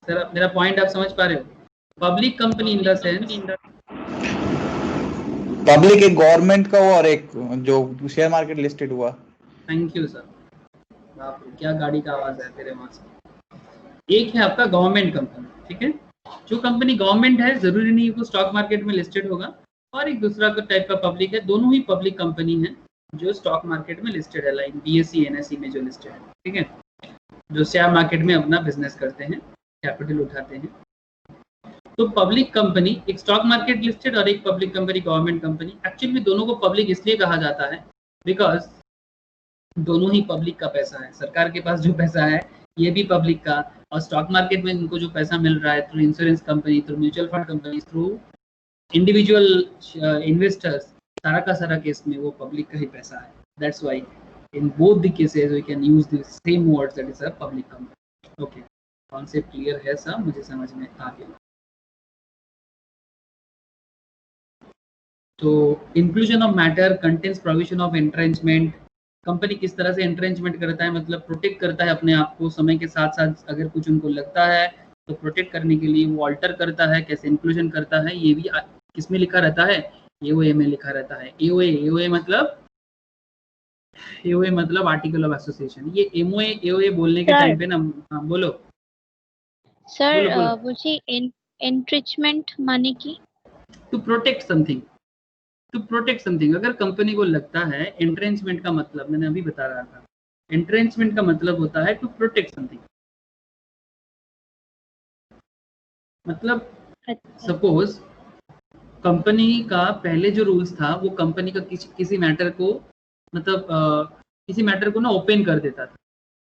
सर मेरा पॉइंट आप समझ पा रहे हो? Public company in the sense, public एक गवर्नमेंट का हुआ और एक जो शेयर मार्केट लिस्टेड हुआ। Thank you sir. बाप रे क्या गाड़ी का आवाज है तेरे वहां से। एक है आपका गवर्नमेंट कंपनी, ठीक है, जो कंपनी गवर्नमेंट है जरूरी नहीं वो स्टॉक मार्केट में लिस्टेड होगा, और एक दूसरा टाइप का पब्लिक है, दोनों ही पब्लिक कंपनी है जो स्टॉक मार्केट में लिस्टेड है, लाइक बीएसई एनएसई में जो लिस्टेड है, ठीक है, जो शेयर मार्केट में अपना बिजनेस करते हैं, कैपिटल उठाते हैं। तो पब्लिक कंपनी एक स्टॉक मार्केट लिस्टेड और एक public company government company. Actually दोनों को पब्लिक इसलिए कहा जाता है बिकॉज दोनों ही पब्लिक का पैसा है। सरकार के पास जो पैसा है ये भी पब्लिक का, और स्टॉक मार्केट में इनको जो पैसा मिल रहा है through insurance company, through mutual fund company, through individual investors, सारा का सारा केस में वो पब्लिक का ही पैसा है। That's why in both the cases we can use the same words, that is a public company. Okay, concept clear है सब, मुझे समझ में आ गया। तो inclusion of matter contains provision of entrenchment. Company किस तरह से एंट्रेंचमेंट करता है, मतलब प्रोटेक्ट करता है अपने आप को समय के साथ साथ, अगर कुछ उनको लगता है तो प्रोटेक्ट करने के लिए वो ऑल्टर करता है। कैसे इंक्लूजन करता है ये भी किसमें लिखा रहता है, एओए में लिखा रहता है। एओए मतलब आर्टिकल ऑफ एसोसिएशन। ये एओए बोलने के टाइम पे ना, हाँ बोलो सर, बोलो। मुझे एंट्रिचमेंट माने की to protect something, to protect something. अगर कंपनी को लगता है, एंट्रेंचमेंट का मतलब मैंने अभी बता रहा था, एंट्रेंचमेंट का मतलब होता है टू प्रोटेक्ट समथिंग। मतलब सपोज कंपनी का पहले जो रूल्स था वो कंपनी का किसी मैटर को, मतलब किसी मैटर को ना ओपन कर देता था।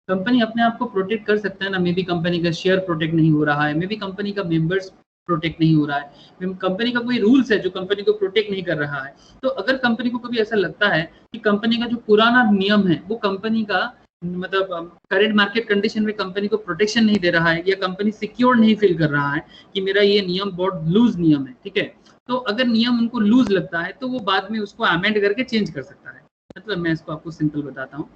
कंपनी अपने आप को प्रोटेक्ट कर सकता है ना, मे बी कंपनी का शेयर प्रोटेक्ट नहीं हो रहा है, मे बी कंपनी का मेंबर्स प्रोटेक्ट नहीं हो रहा है, कंपनी का कोई रूल्स है जो कंपनी को प्रोटेक्ट नहीं कर रहा है। तो अगर कंपनी को कभी ऐसा लगता है कि कंपनी का जो पुराना नियम है वो कंपनी का मतलब करंट मार्केट कंडीशन में कंपनी को प्रोटेक्शन नहीं दे रहा है, या कंपनी सिक्योर नहीं फील कर रहा है कि मेरा ये नियम बहुत लूज नियम है, ठीक है, तो अगर नियम उनको लूज लगता है तो वो बाद में उसको अमेंड करके चेंज कर सकता है। मतलब मैं इसको आपको सिंपल बताता हूँ।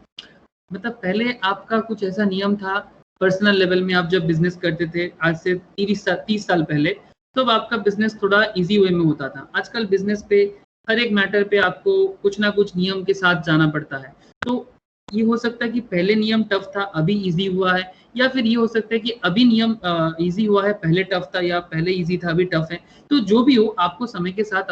मतलब पहले आपका कुछ ऐसा नियम था पर्सनल लेवल में, आप जब बिजनेस करते थे आज से 30 साल पहले, तब आपका बिजनेस थोड़ा इजी वे में होता था। आजकल बिजनेस पे हर एक मैटर पे आपको कुछ ना कुछ नियम के साथ जाना पड़ता है। तो ये हो सकता है कि पहले नियम टफ था अभी इजी हुआ है, या फिर ये हो सकता है कि अभी नियम इजी हुआ है पहले टफ था, या पहले इजी था अभी टफ है। तो जो भी हो, आपको समय के साथ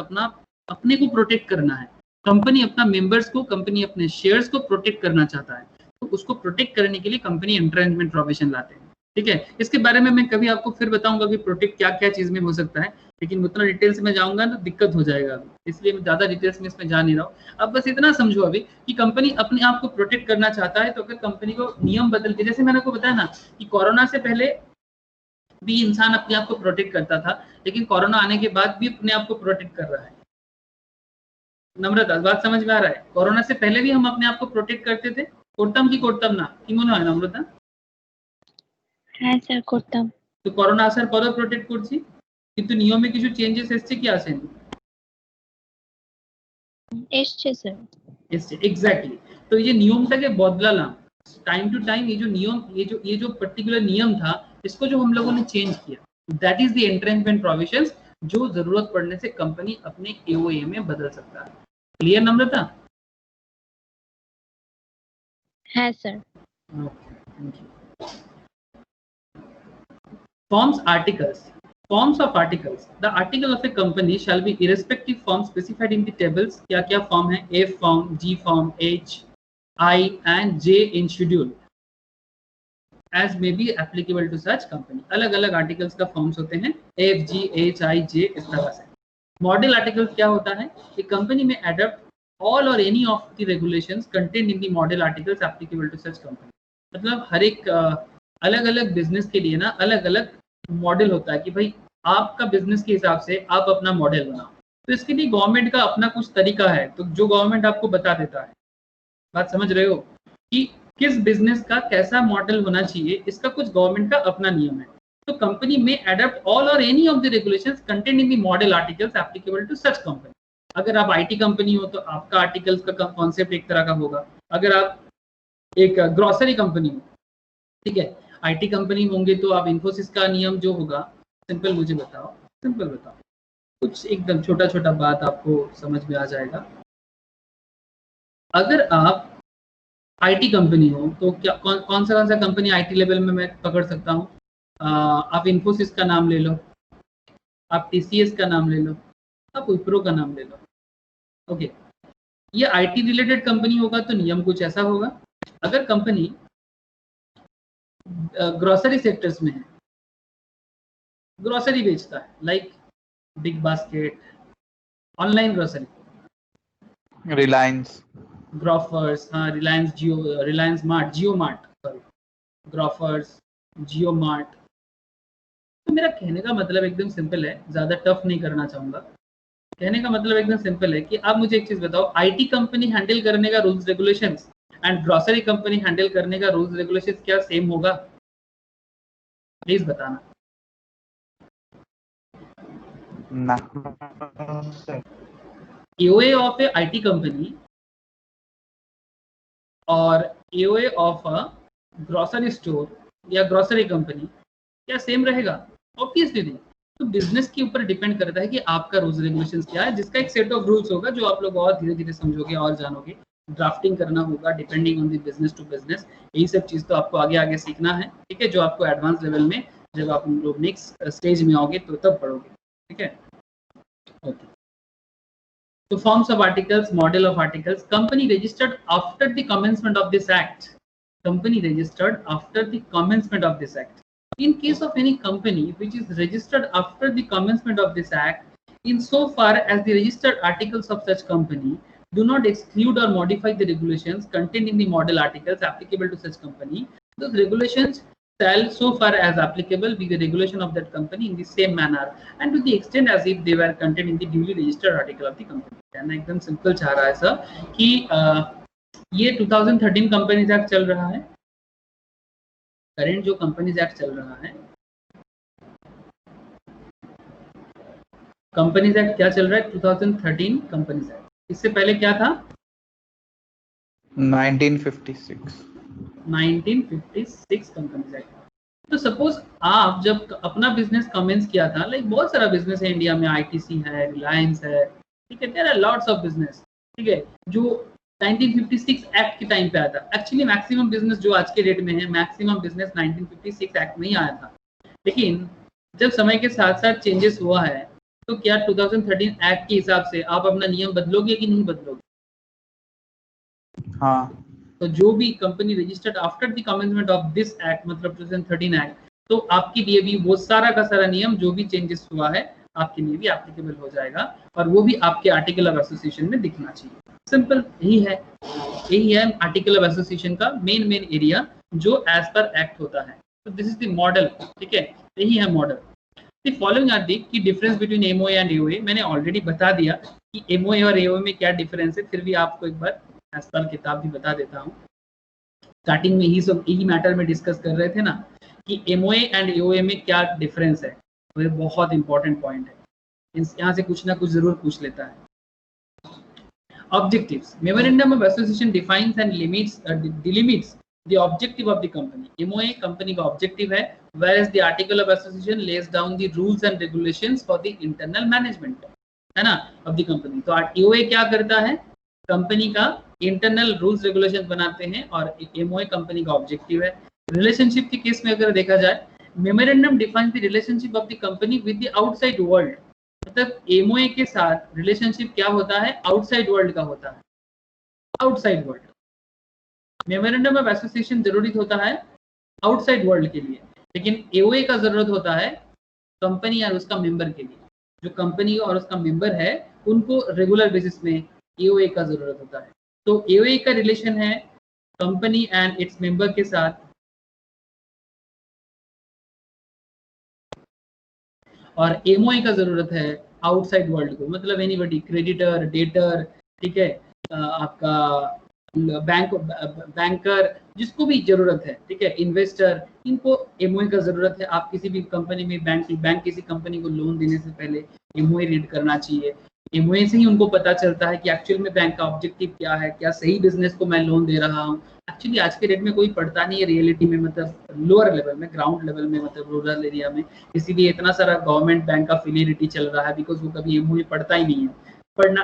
अपने को प्रोटेक्ट करना है। कंपनी अपना मेंबर्स को, कंपनी अपने शेयर्स को प्रोटेक्ट करना चाहता है, तो उसको प्रोटेक्ट करने के लिए कंपनी एंट्रेंचमेंट प्रोविजन लाते हैं। ठीक है, इसके बारे में मैं कभी आपको फिर बताऊंगा कि प्रोटेक्ट क्या क्या चीज में हो सकता है, लेकिन उतना डिटेल्स में जाऊंगा ना दिक्कत हो जाएगा अभी, इसलिए मैं ज्यादा डिटेल्स में इसमें जा नहीं रहा हूँ। अब बस इतना समझो अभी कि कंपनी अपने आप को प्रोटेक्ट करना चाहता है, तो अगर कंपनी को नियम बदल के, जैसे मैंने आपको बताया ना कि कोरोना से पहले भी इंसान अपने आप को प्रोटेक्ट करता था, लेकिन कोरोना आने के बाद भी अपने आप को प्रोटेक्ट कर रहा है। नम्रता, बात समझ में आ रहा है? कोरोना से पहले भी हम अपने आप को प्रोटेक्ट करते थे, कोटम की कोटम ना कि मनो है नम्रता? হ্যাঁ স্যার করতাম। তো করোনা আসার পরেও প্রোটেক্ট করছি, কিন্তু নিয়মে কিছু চেঞ্জেস এসছে কি আসেনি? এসছে স্যার। এসছে, এক্স্যাক্টলি। তো এই যে নিয়মটাকে বদলালাম टाइम टू टाइम, ये जो नियम, ये जो पर्टिकुलर नियम था, इसको जो हम लोगों ने चेंज किया, that is the entrenchment provisions, जो जरूरत पड़ने से कंपनी अपने एओए में बदल सकता है। क्लियर नम्रता? হ্যাঁ sir. Forms articles. Forms of articles. The article of a company shall be irrespective form specified in the tables. क्या क्या फॉर्म है? F form, G form, H, I and J in schedule, as may be applicable to such company. अलग अलग articles का forms होते हैं, F, G, H, I, J, इस तरह से। मॉडल आर्टिकल्स क्या होता है कि कंपनी में adopt all or any of the regulations contained in the model articles applicable to such company. मतलब हर एक अलग अलग बिजनेस के लिए ना अलग अलग मॉडल होता है कि भाई आपका बिजनेस के हिसाब से आप अपना मॉडल बनाओ, तो इसके लिए गवर्नमेंट का अपना कुछ तरीका है, तो जो गवर्नमेंट आपको बता देता है। बात समझ रहे हो कि किस बिजनेस का कैसा मॉडल होना चाहिए, इसका कुछ गवर्नमेंट का अपना नियम है। तो कंपनी में adopt all or any of the regulations contained in the model articles applicable to such company. अगर आप आईटी कंपनी हो तो आपका आर्टिकल्स का कॉन्सेप्ट एक तरह का होगा। अगर आप एक ग्रोसरी कंपनी हो, ठीक है, आईटी कंपनी होंगे तो आप इन्फोसिस का नियम जो होगा, सिंपल मुझे बताओ, सिंपल बताओ, कुछ एकदम छोटा छोटा बात आपको समझ में आ जाएगा। अगर आप आईटी कंपनी हो तो क्या कौन सा कंपनी आईटी लेवल में मैं पकड़ सकता हूँ? आप इन्फोसिस का नाम ले लो, आप टीसीएस का नाम ले लो, आप विप्रो का नाम ले लो। ओके, ये आईटी रिलेटेड कंपनी होगा तो नियम कुछ ऐसा होगा। अगर कंपनी ग्रोसरी सेक्टर्स में है, ग्रोसरी बेचता है, like big basket, online grocery, Reliance, Grofers, हाँ रिलायंस जियो, रिलायंस मार्ट, जियो मार्ट, सॉरी, ग्रोफर्स, जियो मार्ट। तो मेरा कहने का मतलब एकदम सिंपल है, ज़्यादा टफ नहीं करना चाहूँगा। कहने का मतलब एकदम सिंपल है कि आप मुझे एक चीज़ बताओ, आईटी कंपनी हैंडल करने का rules regulations and grocery company handle करने का रूल्स रेगुलेशंस क्या सेम होगा? प्लीज बताना। ना, AOA of a IT company और AOA of a grocery store या ग्रोसरी कंपनी क्या सेम रहेगा? ऑब्वियसली नहीं। तो बिजनेस के ऊपर डिपेंड करता है कि आपका रूल्स रेगुलेशंस क्या है, जिसका एक सेट ऑफ रूल्स होगा जो आप लोग और धीरे धीरे समझोगे और जानोगे। ड्राफ्टिंग करना होगा depending on the business to business, यही सब चीज़ तो आपको आगे आगे सीखना है, ठीक है, जो आपको एडवांस लेवल में जब आप लोग नेक्स्ट स्टेज में आओगे तो तब पढ़ोगे, ठीक है। ओके, तो forms of articles, model of articles, company registered after the commencement of this act. Company registered after the commencement of this act. In case of any company which is registered after the commencement of this act, in so far as the registered articles of such company do not exclude or modify the regulations contained in the model articles applicable to such company, those regulations shall, so far as applicable, be the regulation of that company in the same manner and to the extent as if they were contained in the duly registered article of the company. कहना एकदम simple चाह रहा है sir कि ये 2013 companies act चल रहा है, करेंट जो कंपनीज एक्ट चल रहा है, कंपनीज एक्ट क्या चल रहा है? 2013 कंपनीज एक्ट। इससे पहले क्या था? 1956 कंपनीज एक्ट। तो सपोज आप जब अपना बिजनेस कमेंस किया था, लाइक बहुत सारा बिजनेस है इंडिया में, आईटीसी है, रिलायंस है, ठीक है, there are lots of business, ठीक है, जो 1956 एक्ट के टाइम पे आया था। एक्चुअली मैक्सिमम बिजनेस जो आज के डेट में है, मैक्सिमम बिजनेस 1956 एक्ट में ही आया था, लेकिन जब समय के साथ साथ चेंजेस हुआ है, तो क्या 2013 एक्ट के हिसाब से आप अपना नियम बदलोगे कि नहीं बदलोगे? हाँ, तो जो भी company registered after the commencement of this act, मतलब 2013 एक्ट, तो आपके लिए भी वो सारा का सारा नियम जो भी चेंजेस हुआ है आपके लिए भी एप्लीकेबल हो जाएगा और वो भी आपके आर्टिकल ऑफ एसोसिएशन में दिखना चाहिए। सिंपल यही है आर्टिकल ऑफ एसोसिएशन का मेन एरिया जो एज पर एक्ट होता है। तो दिस इज द मॉडल, ठीक है, यही है model. The following are the key difference between MOA and AOA. मैंने ऑलरेडी बता दिया कि एमओए और एओए में क्या डिफरेंस है, फिर भी आपको एक बार एज पर किताब भी बता देता हूँ। स्टार्टिंग में यही मैटर में डिस्कस कर रहे थे ना कि एमओए एंड एओए में क्या डिफरेंस है, तो ये बहुत इंपॉर्टेंट पॉइंट है, यहाँ से कुछ ना कुछ जरूर पूछ लेता है। Objectives. Memorandum of Association defines and delimits the objective of the company. MOA company का objective है, whereas the Article of Association lays down the rules and regulations for the internal management, है ना, of the company. तो EOA क्या करता है, company का internal rules regulation बनाते हैं और MOA कंपनी का ऑब्जेक्टिव है। रिलेशनशिप के केस में अगर देखा जाए, memorandum defines the relationship of the company with the outside world. मतलब एमओए के साथ रिलेशनशिप क्या होता है, आउटसाइड वर्ल्ड का होता है, outside world. Memorandum of association जरूरी होता है आउटसाइड वर्ल्ड के लिए, लेकिन एओए का जरूरत होता है कंपनी और उसका मेंबर के लिए। जो कंपनी और उसका मेंबर है उनको रेगुलर बेसिस में एओए का जरूरत होता है। तो एओए का रिलेशन है कंपनी एंड इट्स मेंबर के साथ, और एमओए का जरूरत है आउटसाइड वर्ल्ड को, मतलब एनीबडी, क्रेडिटर, डेटर, ठीक है, आपका बैंकर, जिसको भी जरूरत है, ठीक है, इन्वेस्टर, इनको एमओए का जरूरत है। आप किसी भी कंपनी में बैंक किसी कंपनी को लोन देने से पहले एमओए रीड करना चाहिए। एमओए से ही उनको पता चलता है कि एक्चुअल में बैंक का ऑब्जेक्टिव क्या है, क्या सही बिजनेस को मैं लोन दे रहा हूँ। एक्चुअली आज के डेट में कोई पढ़ता नहीं है रियलिटी में, मतलब लोअर लेवल में, ग्राउंड लेवल में, मतलब रूरल एरिया में, इसीलिए इतना सारा गवर्नमेंट बैंक का फिलियरिटी चल रहा है, बिकॉज वो कभी एमओए पढ़ता ही नहीं है, पढ़ना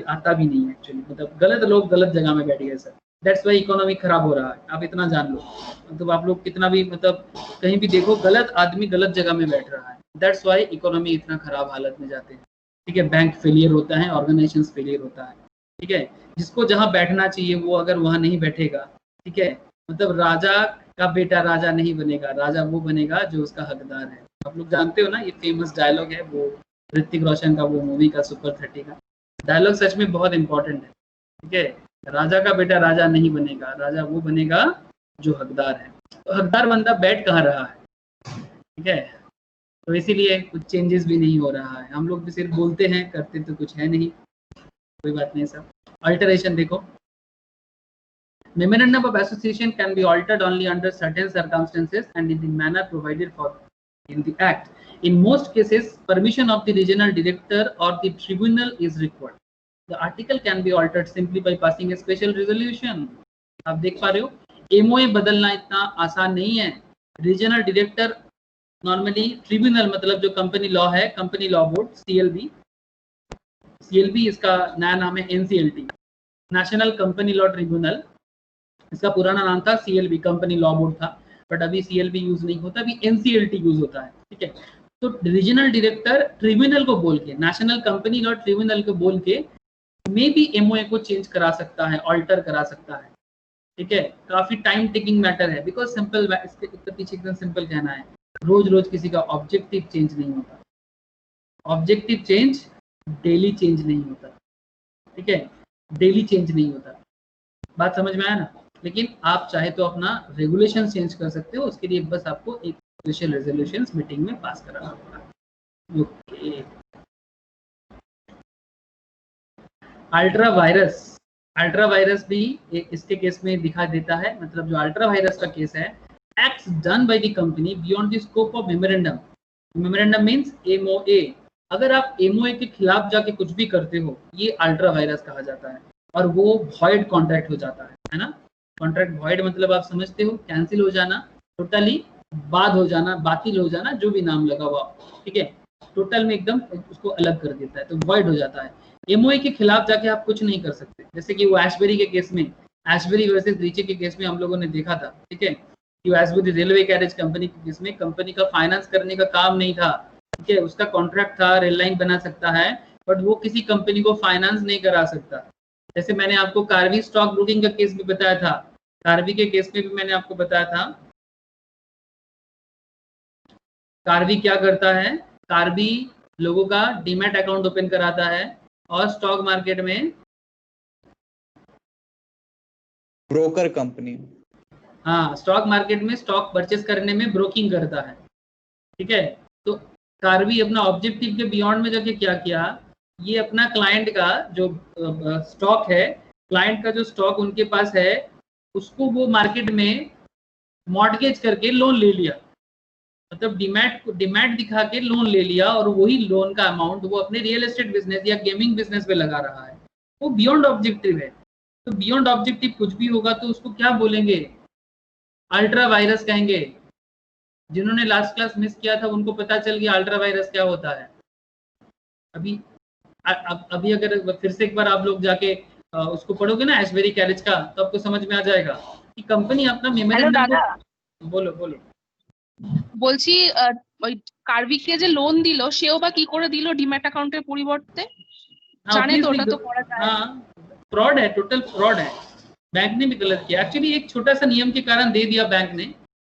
आता भी नहीं है एक्चुअली, मतलब गलत लोग गलत जगह में बैठ गए सर। दैट्स वाई इकोनॉमी खराब हो रहा है, आप इतना जान लो। मतलब आप लोग कितना भी, मतलब कहीं भी देखो, गलत आदमी गलत जगह में बैठ रहा है, दैट्स वाई इकोनॉमी इतना खराब हालत में जाते हैं, ठीक है। बैंक फेलियर होता है, ऑर्गेनाइजेशन फेलियर होता है, ठीक है। जिसको जहाँ बैठना चाहिए वो अगर वहाँ नहीं बैठेगा, ठीक है, मतलब राजा का बेटा राजा नहीं बनेगा, राजा वो बनेगा जो उसका हकदार है। आप लोग जानते हो ना, ये फेमस डायलॉग है, वो ऋतिक रोशन का, वो मूवी का सुपर 30 का डायलॉग सच में बहुत इंपॉर्टेंट है, ठीक है। राजा का बेटा राजा नहीं बनेगा, राजा वो बनेगा जो हकदार है। तो हकदार बंदा बैठ कहाँ रहा है, ठीक है। तो इसीलिए कुछ चेंजेस भी नहीं हो रहा है, हम लोग भी सिर्फ बोलते हैं, करते तो कुछ है नहीं। कोई बात नहीं सर। अल्टरेशन देखो, memorandum of association can be altered only under certain circumstances and in the manner provided for in the act. In most cases, permission of the regional director or the tribunal is required. The article can be altered simply by passing a special resolution. आप देख पा रहे हो, MOA बदलना इतना आसान नहीं है। रीजनल डायरेक्टर नॉर्मली, ट्रिब्यूनल मतलब जो कंपनी लॉ है, कंपनी लॉ बोर्ड, सीएलबी इसका नया नाम है NCLT, national company law tribunal. इसका पुराना नाम था सीएलबी, कंपनी लॉ बोर्ड था, बट अभी सीएलबी यूज नहीं होता, अभी एनसीएलटी यूज होता है, ठीक है। तो रीजनल डायरेक्टर ट्रिब्यूनल को बोल के, नेशनल कंपनी लॉ ट्रिब्यूनल को बोल के मे बी एमओए को चेंज करा सकता है, ऑल्टर करा सकता है, ठीक है। काफी टाइम टेकिंग मैटर है, बिकॉज सिंपल, इसके पीछे एकदम सिंपल कहना है, रोज रोज किसी का ऑब्जेक्टिव चेंज नहीं होता, ऑब्जेक्टिव चेंज डेली चेंज नहीं होता, ठीक है, डेली चेंज नहीं होता। बात समझ में आया ना। लेकिन आप चाहे तो अपना रेगुलेशन चेंज कर सकते हो, उसके लिए बस आपको एक स्पेशल रेजोल्यूशन मीटिंग में पास कराना होगा। ओके, अल्ट्रा वायरस भी इसके केस में दिखा देता है। मतलब जो अल्ट्रा वायरस का केस है, acts done by the company beyond the scope of memorandum. Memorandum means MOA. अगर आप एमओए के खिलाफ जाके कुछ भी करते हो, ये अल्ट्रा वायरस कहा जाता है, और वो वॉइड कॉन्ट्रैक्ट हो जाता है ना। कॉन्ट्रैक्ट वॉइड मतलब आप समझते हो, कैंसिल हो जाना, टोटली बाद हो जाना, बातिल हो जाना, जो भी नाम लगा हुआ, ठीक है, टोटल में एकदम उसको अलग कर देता है, तो वॉइड हो जाता है। एमओए के खिलाफ जाके आप कुछ नहीं कर सकते, जैसे कि वो एशबेरी के केस में, एशबेरी वर्सेस रीचे के केस में हम लोगों ने देखा था, ठीक है, कि एशबेरी रेलवे कैरेज कंपनी के केस में कंपनी का फाइनेंस करने का काम नहीं था, ठीक है, उसका कॉन्ट्रैक्ट था, रेल लाइन बना सकता है, बट वो किसी कंपनी को फाइनेंस नहीं करा सकता। जैसे मैंने आपको कार्वी स्टॉक ब्रोकिंग का केस भी बताया था, कार्वी के केस में भी मैंने आपको बताया था कार्बी क्या करता है? कार्बी लोगों का डीमैट अकाउंट ओपन कराता है और स्टॉक मार्केट में ब्रोकर कंपनी। हाँ, स्टॉक मार्केट में स्टॉक परचेस करने में ब्रोकिंग करता है। ठीक है, तो कार्बी अपना ऑब्जेक्टिव के बियॉन्ड में जाके क्या किया, ये अपना क्लाइंट का जो स्टॉक है, क्लाइंट का जो स्टॉक उनके पास है, उसको वो मार्केट में मॉर्टगेज करके लोन ले लिया, मतलब डिमैट दिखा के लोन ले लिया, और वही लोन का अमाउंट वो अपने रियल एस्टेट बिजनेस या गेमिंग बिजनेस पे लगा रहा है। वो बियॉन्ड ऑब्जेक्टिव है। तो बियॉन्ड ऑब्जेक्टिव कुछ भी होगा तो उसको क्या बोलेंगे? अल्ट्रा वायरस कहेंगे। जिन्होंने लास्ट क्लास मिस किया था उनको पता चल गया अल्ट्रा वायरस क्या होता है। अभी अगर फिर से एक बार आप लोग जाके उसको पढ़ोगे ना एशबेरी कैरेज का, तो आपको समझ में आ जाएगा कि कंपनी अपना मेमोरेंडम को। बोलो बोलो। বলছি ওই কার্ভিকে যে লোন দিল সেও বা কি করে দিল ডিম্যাট অ্যাকাউন্টের পরিবর্তে? জানে তো ওটা তো করা যায়। हाँ, फ्रॉड है, टोटल फ्रॉड है। बैंक ने भी गलत किया। एक्चुअली एक छोटा सा नियम के कारण दे दिया बैंक ने,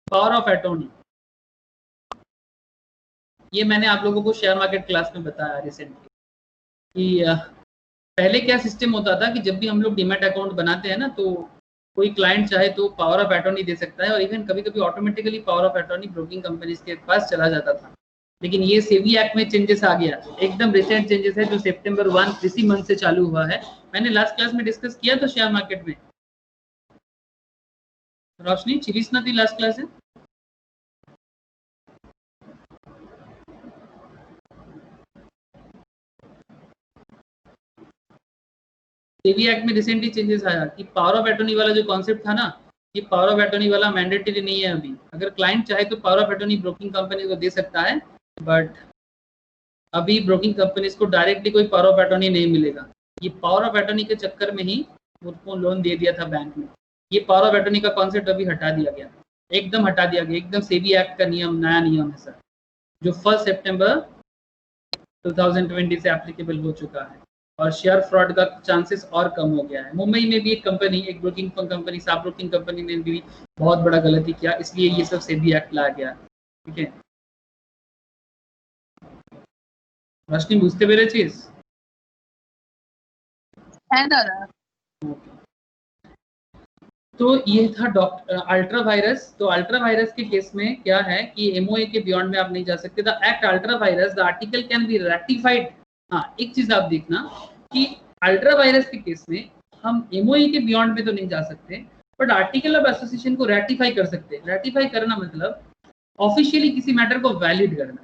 पावर ऑफ अटॉर्नी। ये मैंने आप लोगों को शेयर मार्केट क्लास में बताया रिसेंटली कि पहले क्या सिस्टम होता था कि जब भी हम लोग डीमैट अकाउंट बनाते हैं ना, तो कोई क्लाइंट चाहे तो पावर ऑफ अटॉर्नी दे सकता है, और इवन कभी कभी automatically power of attorney broking companies के पास चला जाता था। लेकिन ये सेबी एक्ट में चेंजेस आ गया, एकदम रिसेंट चेंजेस है जो सितंबर 1 इसी मंथ से चालू हुआ है। मैंने लास्ट क्लास में डिस्कस किया था शेयर मार्केट में। रोशनी चिलीस ना थी लास्ट क्लास है? सेबी एक्ट में रिसेंटली चेंजेस आया कि पावर ऑफ अटॉर्नी वाला जो कॉन्सेप्ट था ना, ये पावर ऑफ अटॉर्नी वाला मैंडेटरी नहीं है अभी। अगर क्लाइंट चाहे तो power of attorney broking company को दे सकता है, बट अभी ब्रोकिंग कंपनीज को डायरेक्टली कोई पावर ऑफ अटॉर्नी नहीं मिलेगा। ये पावर ऑफ अटॉर्नी के चक्कर में ही उनको लोन दे दिया था बैंक ने। ये पावर ऑफ अटॉर्नी का कॉन्सेप्ट अभी हटा दिया गया, एकदम हटा दिया गया, एकदम सेबी एक्ट का नियम, नया नियम है सर, जो 1 सितंबर 2020 से एप्लीकेबल हो चुका है, और शेयर फ्रॉड का चांसेस और कम हो गया है। मुंबई में भी एक कंपनी, एक ब्रोकिंग कंपनी, साब ब्रोकिंग कंपनी ने भी बहुत बड़ा गलती किया, इसलिए ये सब सेबी एक्ट लाया गया। ठीक है, रोशनी बुझते पेरे चीज? হ্যাঁ দাদা। तो ये था अल्ट्रा वायरस। तो अल्ट्रा वायरस के केस में क्या है कि एमओए के बियॉन्ड में आप नहीं जा सकते। The act ultra vires, the article can be ratified. हाँ, एक चीज आप देखना कि अल्ट्रा वायरस के केस में हम एमओए के बियॉन्ड में तो नहीं जा सकते, बट आर्टिकल ऑफ एसोसिएशन को रैटिफाई कर सकते हैं। रैटिफाई करना मतलब ऑफिशियली किसी मैटर को वैलिड करना।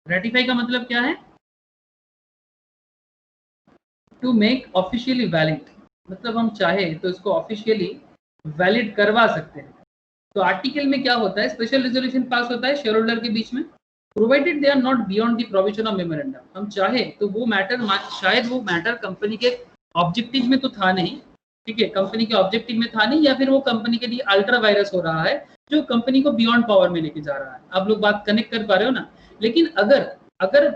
रैटिफाई का मतलब क्या है? टू मेक ऑफिशियली वैलिड, मतलब हम चाहे तो इसको ऑफिशियली वैलिड करवा सकते हैं। तो आर्टिकल में क्या होता है, स्पेशल रेजोल्यूशन पास होता है शेयर होल्डर के बीच में, provided they are not beyond the provision of memorandum. हम चाहे तो वो मैटर, शायद वो मैटर कंपनी के ऑब्जेक्टिव में तो था नहीं, ठीक है, कंपनी के ऑब्जेक्टिव में था नहीं, या फिर वो कंपनी के लिए अल्ट्रा वायरस हो रहा है जो कंपनी को बियॉन्ड पावर में लेके जा रहा है। आप लोग बात कनेक्ट कर पा रहे हो ना? लेकिन अगर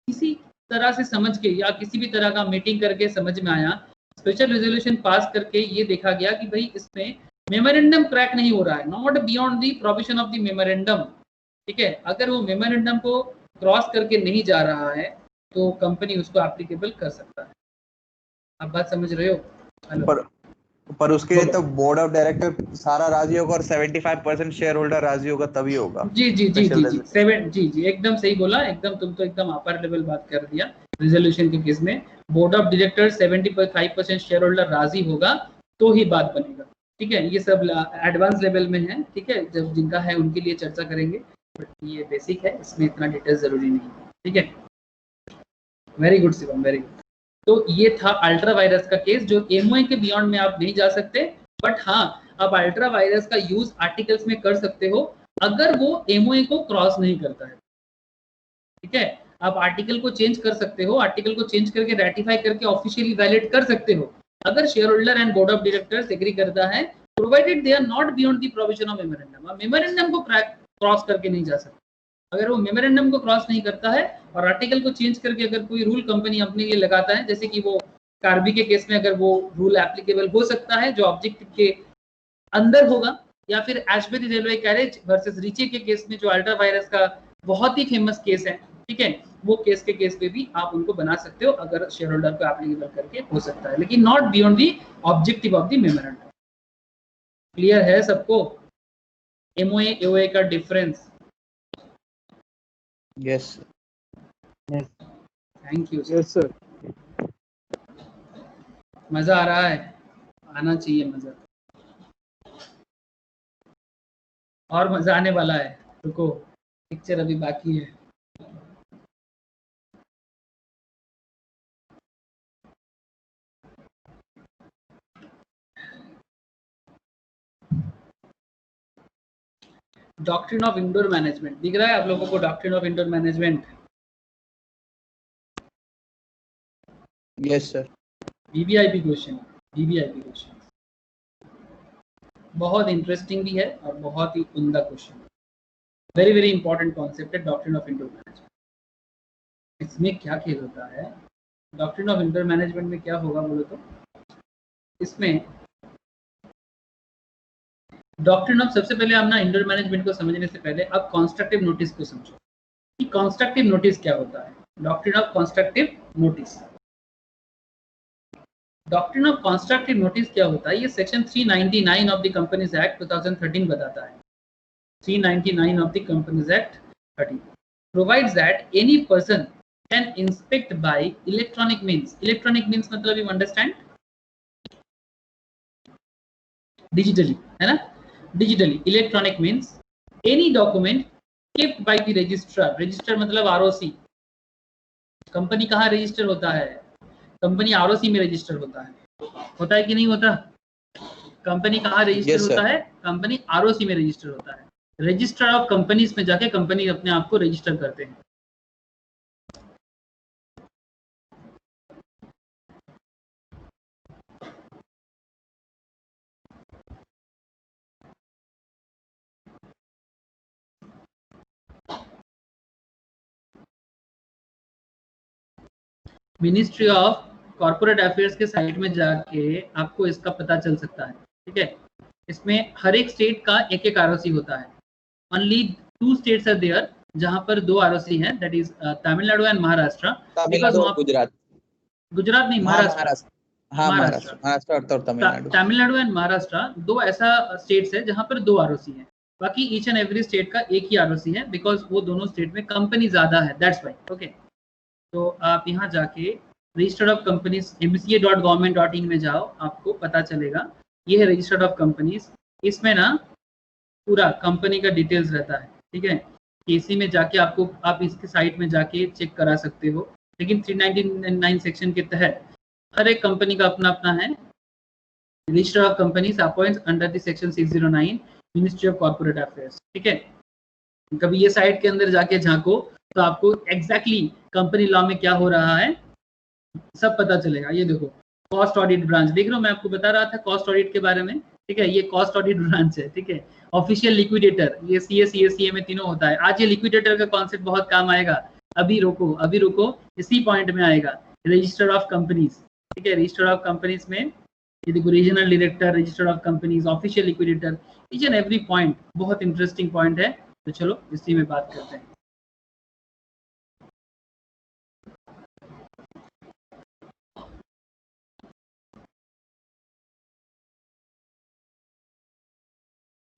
किसी तरह से समझ के या किसी भी तरह का मीटिंग करके समझ में आया, स्पेशल रेजोल्यूशन पास करके ये देखा गया कि भाई इसमें मेमोरेंडम क्रैक नहीं हो रहा है, not beyond the provision of the memorandum, ठीक है, अगर वो मेमोरेंडम को क्रॉस करके नहीं जा रहा है तो कंपनी उसको एप्लीकेबल कर सकता है। आप बात समझ रहे हो? पर उसके लिए तो बोर्ड ऑफ डायरेक्टर सारा राजी होगा और 75% शेयर होल्डर राजी होगा तभी होगा। जी जी जी जी जी 7 जी जी एकदम सही बोला, एकदम तुम तो एकदम अपर लेवल बात कर दिया। रेजोल्यूशन के केस में board of director 75% share holder राजी होगा तो ही बात बनेगा। ठीक है, ये सब एडवांस लेवल में है, ठीक है, जब जिनका है उनके लिए चर्चा करेंगे, बट ये बेसिक है, इसमें इतना डिटेल जरूरी नहीं है। ठीक है, very good Shivam, very good. तो ये था अल्ट्रा वायरस का केस, जो एमओए के बियॉन्ड में आप नहीं जा सकते, बट हाँ आप अल्ट्रा वायरस का यूज आर्टिकल्स में कर सकते हो अगर वो एमओए को क्रॉस नहीं करता है। ठीक है, आप आर्टिकल को चेंज कर सकते हो, आर्टिकल को चेंज करके रेटिफाई करके ऑफिशियली वैलिड कर सकते हो अगर share holder and board of directors agree करता है, provided they are not beyond the provision of memorandum. आप मेमोरेंडम को क्रॉस करके नहीं जा सकते। अगर वो मेमोरेंडम को क्रॉस नहीं करता है और आर्टिकल को चेंज करके अगर कोई रूल कंपनी अपने लिए लगाता है, जैसे कि वो कार्बी के केस में अगर वो रूल एप्लीकेबल हो सकता है जो ऑब्जेक्टिव के अंदर होगा, या फिर Ashbury railway carriage versus Riche के केस में जो अल्ट्रा वायरस का बहुत ही फेमस केस है, ठीक है। वो केस पे भी आप उनको बना सकते हो अगर शेयर होल्डर को एप्लीकेबल करके हो सकता है, लेकिन not beyond the objective of the memorandum. Clear है सबको एमओए एओए का difference? Yes thank you. Yes sir. मजा आ रहा है? आना चाहिए मजा, और मजा आने वाला है। रुको, पिक्चर अभी बाकी है। डॉक्ट्रिन ऑफ इंडोर मैनेजमेंट दिख रहा है आप लोगों को? Doctrine of indoor management, yes sir. VVIP question, VVIP question बहुत इंटरेस्टिंग भी है और बहुत ही उम्दा question. Very very important concept है डॉक्ट्रिन ऑफ इंडोर मैनेजमेंट। इसमें क्या खेल होता है? डॉक्ट्रिन ऑफ इंडोर मैनेजमेंट में क्या होगा बोलो तो, इसमें डॉक्ट्रिन ऑफ, सबसे पहले हम ना इंडोर मैनेजमेंट को समझने से पहले अब कॉन्स्ट्रक्टिव नोटिस को समझो कि कॉन्स्ट्रक्टिव नोटिस क्या होता है। Doctrine of constructive notice, doctrine of constructive notice क्या होता है? ये section 399 of the companies act 2013 बताता है। 399 of the companies act 13 provides that any person can inspect by electronic means. Electronic means मतलब you understand? Digitally, है ना? Digitally, electronic means any document kept by the registrar. Register मतलब ROC. Company कहाँ register होता है? Company ROC में register होता है कि नहीं होता? कंपनी कहाँ रजिस्टर होता है? कंपनी ROC में रजिस्टर होता है। रजिस्टर ऑफ कंपनीज में जाके कंपनी अपने आप को रजिस्टर करते हैं। मिनिस्ट्री ऑफ कॉर्पोरेट अफेयर्स के साइट में जाके आपको इसका पता चल सकता है, ठीक है। इसमें हर एक स्टेट का एक एक आरओसी होता है। ओनली 2 स्टेट्स आर देयर जहां पर 2 आरओसी हैं, that is Tamil Nadu and Maharashtra. Gujarat, Gujarat नहीं, महाराष्ट्र। हाँ, महाराष्ट्र और तमिलनाडु। तमिलनाडु एंड महाराष्ट्र 2 ऐसा स्टेट्स है जहां पर 2 आरओसी है। बाकी ईच एंड एवरी स्टेट का एक ही आरओसी है, बिकॉज वो दोनों स्टेट में कंपनी ज्यादा है, दैट्स व्हाई। ओके, तो आप यहाँ जाके रजिस्टर्ड ऑफ कंपनीज mca.government.in में जाओ, आपको पता चलेगा। ये है रजिस्टर्ड ऑफ कंपनीज। इसमें ना पूरा कंपनी का डिटेल्स रहता है, ठीक है। केसी में जाके आपको, आप इसके साइट में जाके चेक करा सकते हो। लेकिन 399 सेक्शन के तहत हर एक कंपनी का अपना अपना है। Register of companies appoints under the section 609 ministry of corporate affairs, ठीक है। कभी ये साइट के अंदर जाके झांको तो आपको एग्जैक्टली कंपनी लॉ में क्या हो रहा है सब पता चलेगा। ये देखो, कॉस्ट ऑडिट ब्रांच देख रहे हो, मैं आपको बता रहा था कॉस्ट ऑडिट के बारे में, ठीक है। ये कॉस्ट ऑडिट ब्रांच है, ठीक है। ऑफिशियल लिक्विडेटर, ये सीए में तीनों होता है। आज ये लिक्विडेटर का कॉन्सेप्ट बहुत काम आएगा। अभी रुको, इसी पॉइंट में आएगा। रजिस्टर ऑफ कंपनीज, ठीक है। रजिस्टर ऑफ कंपनीज में ये देखो, regional director, register of companies, official liquidator, each and every point बहुत इंटरेस्टिंग पॉइंट है। तो चलो इसी में बात करते हैं।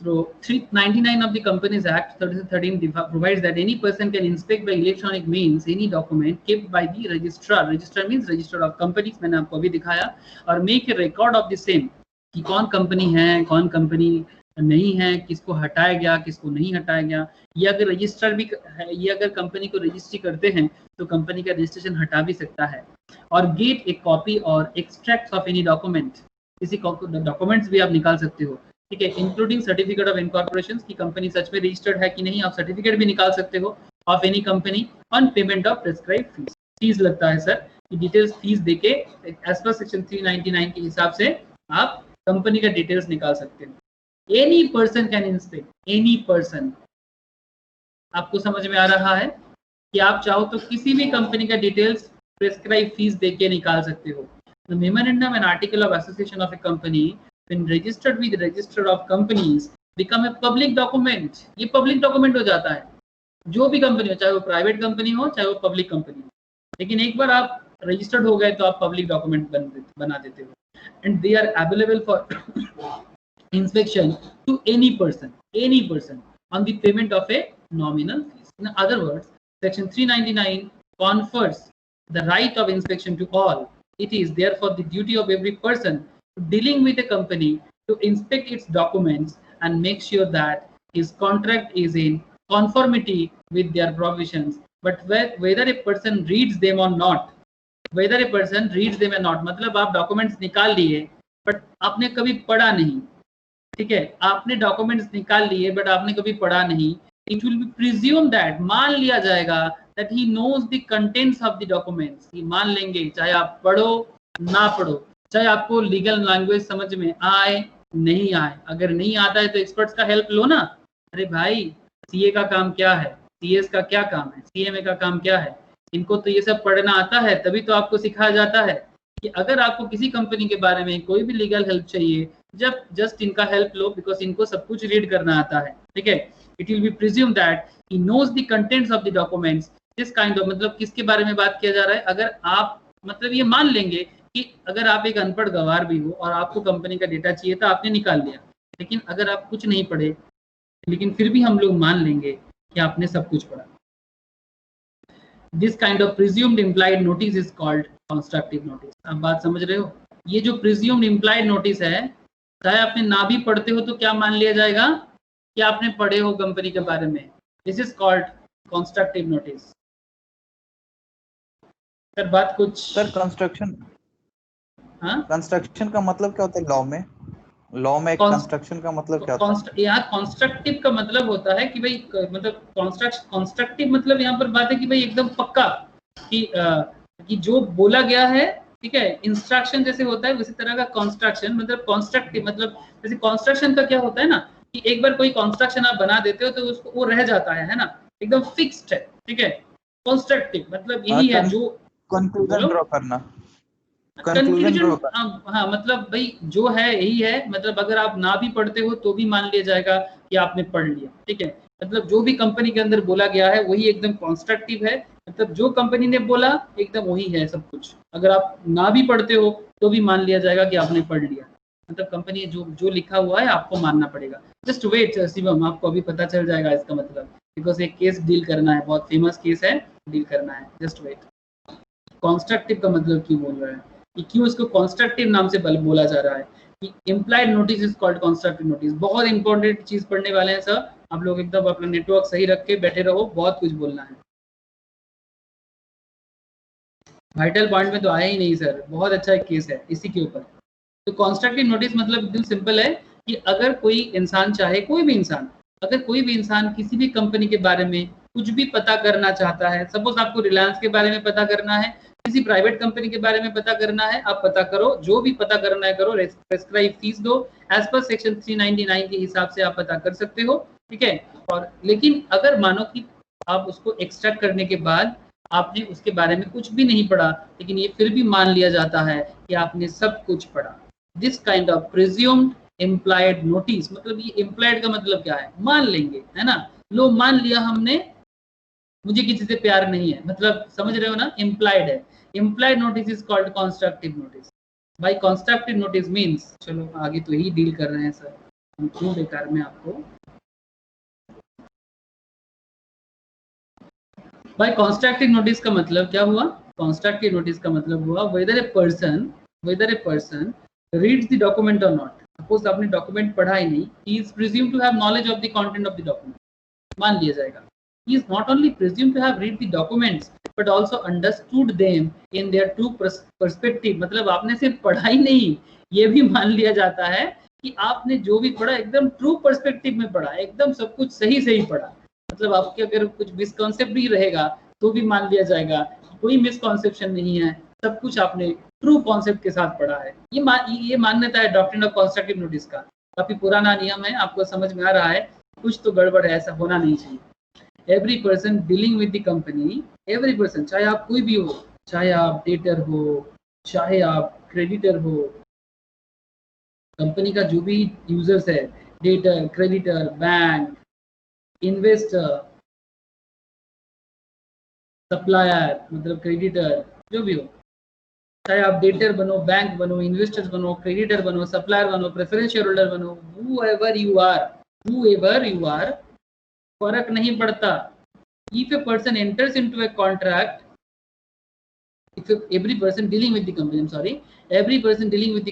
So 399 of the Companies Act 2013 provides that any person can inspect by electronic means any document kept by the registrar. Registrar means register of companies, मैंने आपको अभी दिखाया, और make a record of the same कि कौन company है, कौन company नहीं है, किसको हटाया गया, किसको नहीं हटाया गया। ये अगर रजिस्टर भी है, ये अगर कंपनी को रजिस्ट्री करते हैं तो कंपनी का रजिस्ट्रेशन हटा भी सकता है। और गेट एक कॉपी और एक्सट्रैक्ट ऑफ एनी डॉक्यूमेंट, किसी डॉक्यूमेंट्स भी आप निकाल सकते हो, ठीक है। इंक्लूडिंग सर्टिफिकेट ऑफ इनकॉर्पोरेशन की कंपनी सच में रजिस्टर्ड है कि नहीं, आप सर्टिफिकेट भी निकाल सकते हो of any company on payment of prescribe fees. Fees लगता है सर, कि डिटेल्स फीस देके एज पर सेक्शन 399 के हिसाब से आप कंपनी का डिटेल्स निकाल सकते हो। Any person can inspect, any person. आपको समझ में आ रहा है कि आप चाहो तो किसी भी कंपनी का डिटेल्स प्रेस्क्राइब फीस देके निकाल सकते हो। The memorandum and article of association of a company when registered with the register of companies become a public document. ये public document हो जाता है, जो भी कंपनी हो, चाहे वो प्राइवेट कंपनी हो चाहे वो पब्लिक कंपनी हो, लेकिन एक बार आप रजिस्टर्ड हो गए तो आप पब्लिक डॉक्यूमेंट बना देते हो, and they are available for inspection to any person on the payment of a nominal fees. In other words, section 399 confers the right of inspection to all. It is therefore the duty of every person dealing with a company to inspect its documents and make sure that his contract is in conformity with their provisions. But whether a person reads them or not, मतलब आप documents निकाल लिए but आपने कभी पढ़ा नहीं, ठीक है, आपने डॉक्यूमेंट्स निकाल लिए बट आपने कभी पढ़ा नहीं, it will be presume that, मान लिया जाएगा that he knows the contents of the documents, ही मान लेंगे चाहे आप पढ़ो ना पढ़ो, चाहे आपको लीगल लैंग्वेज समझ में आए नहीं आए, अगर नहीं आता है तो एक्सपर्ट्स का हेल्प लो ना। अरे भाई सीए का काम क्या है, सीएस का क्या काम है, सीएमए का काम क्या है, इनको तो ये सब पढ़ना आता है, तभी तो आपको सिखाया जाता है कि अगर आपको किसी कंपनी के बारे में कोई भी लीगल हेल्प चाहिए, जब जस्ट इनका हेल्प लो, बिकॉज इनको सब कुछ रीड करना आता है, ठीक है। It will be presume that he knows the contents of the documents, this kind of, मतलब किसके बारे में बात किया जा रहा है, अगर आप मतलब ये मान लेंगे कि अगर आप एक अनपढ़ गवार भी हो और आपको कंपनी का डेटा चाहिए तो आपने निकाल लिया, लेकिन अगर आप कुछ नहीं पढ़े, लेकिन फिर भी हम लोग मान लेंगे कि आपने सब कुछ पढ़ा। This kind of presumed implied notice is called constructive notice. आप बात समझ रहे हो, ये जो प्रिज्यूम्ड इम्प्लाइड नोटिस है, चाहे आपने ना भी पढ़ते हो तो क्या मान लिया जाएगा कि आपने पढ़े हो कंपनी के बारे में, this is called constructive notice. Sir बात कुछ सर कंस्ट्रक्शन, हाँ कंस्ट्रक्शन का मतलब क्या होता है लॉ में कंस्ट्रक्शन का मतलब क्या होता है? यहाँ कंस्ट्रक्टिव का मतलब होता है कि भाई, मतलब कंस्ट्रक्टिव मतलब यहाँ पर बात है कि भाई एकदम पक्का कि जो बोला गया है, ठीक है, इंस्ट्रक्शन जैसे होता है उसी तरह का कंस्ट्रक्शन, मतलब कंस्ट्रक्टिव, मतलब जैसे कंस्ट्रक्शन का क्या होता है ना कि एक बार कोई कंस्ट्रक्शन आप बना देते हो तो उसको वो रह जाता है ना, एकदम फिक्स्ड है, ठीक है। कंस्ट्रक्टिव मतलब यही है जो कंक्लूजन ड्रॉ करना, कंक्लूजन, हाँ मतलब भाई जो है यही है, मतलब अगर आप ना भी पढ़ते हो तो भी मान लिया जाएगा कि आपने पढ़ लिया, ठीक है। मतलब जो भी कंपनी के अंदर बोला गया है वही एकदम कंस्ट्रक्टिव है, मतलब जो कंपनी ने बोला एकदम वही है सब कुछ, अगर आप ना भी पढ़ते हो तो भी मान लिया जाएगा कि आपने पढ़ लिया, मतलब कंपनी जो लिखा हुआ है आपको मानना पड़ेगा। जस्ट वेट शिवम, आपको अभी पता चल जाएगा इसका मतलब, बिकॉज एक केस डील करना है, बहुत फेमस केस है, डील करना है, जस्ट वेट। कंस्ट्रक्टिव का मतलब क्यों बोल रहा है कि क्यों इसको कंस्ट्रक्टिव नाम से बोला जा रहा है कि implied notice is called constructive notice. बहुत इंपॉर्टेंट चीज पढ़ने वाले हैं सर, आप लोग एकदम अपना नेटवर्क सही रख के बैठे रहो, बहुत कुछ बोलना है। वाइटल पॉइंट में तो आया ही नहीं सर, बहुत अच्छा एक केस है इसी के ऊपर। तो कंस्ट्रक्टिव नोटिस मतलब एकदम सिंपल है कि अगर कोई इंसान चाहे, कोई भी इंसान, अगर कोई भी इंसान किसी भी कंपनी के बारे में कुछ भी पता करना चाहता है, सपोज आपको रिलायंस के बारे में पता करना है, किसी प्राइवेट कंपनी के बारे में पता करना है, आप पता करो, जो भी पता करना है करो, प्रेस्क्राइब फीस दो, एज पर सेक्शन 399 के हिसाब से आप पता कर सकते हो, ठीक है। और लेकिन अगर मानो कि आप उसको एक्सट्रैक्ट करने के बाद आपने उसके बारे में कुछ भी नहीं पढ़ा, लेकिन ये फिर भी मान लिया जाता है कि आपने सब कुछ पढ़ा। This kind of presumed implied notice, मतलब ये इम्प्लाइड का मतलब क्या है, मान लेंगे, है ना, लो मान लिया हमने, मुझे किसी से प्यार नहीं है, मतलब समझ रहे हो ना, इम्प्लाइड है। Implied notice is called constructive notice. भाई कंस्ट्रक्टिव नोटिस मींस, चलो आगे तो यही डील कर रहे हैं सर, हम क्यों बेकार में आपको। भाई कंस्ट्रक्टिव नोटिस का मतलब क्या हुआ, कंस्ट्रक्टिव नोटिस का मतलब हुआ whether a person reads the document or not। Suppose आपने डॉक्यूमेंट पढ़ा ही नहीं, he is presumed to have knowledge of the content of the document, मान लिया जाएगा। He is not only presumed to have read the documents but also understood them in their true perspective, मतलब आपने सिर्फ पढ़ा ही नहीं, ये भी मान लिया जाता है कि आपने जो भी पढ़ा एकदम ट्रू पर्सपेक्टिव में पढ़ा, एकदम सब कुछ सही सही पढ़ा, मतलब आपके अगर कुछ मिसकॉन्सेप्ट भी रहेगा तो भी मान लिया जाएगा कोई मिसकॉन्सेप्शन नहीं है, सब कुछ आपने ट्रू कॉन्सेप्ट के साथ पढ़ा है। ये मान्यता है डॉक्ट्रिन ऑफ कंस्ट्रक्टिव नोटिस का, काफी पुराना नियम है, आपको समझ में आ रहा है, कुछ तो गड़बड़ है, ऐसा होना नहीं चाहिए। Every person dealing with the company, every person, चाहे आप कोई भी हो, चाहे आप डेटर हो, चाहे आप क्रेडिटर हो, कंपनी का जो भी यूजर्स है, debtor, creditor, bank, investor, supplier मतलब क्रेडिटर, जो भी हो, चाहे आप डेटर बनो, बैंक बनो, इन्वेस्टर्स बनो, क्रेडिटर बनो, सप्लायर बनो, प्रेफरेंस शेयर होल्डर बनो, whoever you are, फर्क नहीं पड़ता. If a person enters into a contract, every person dealing with the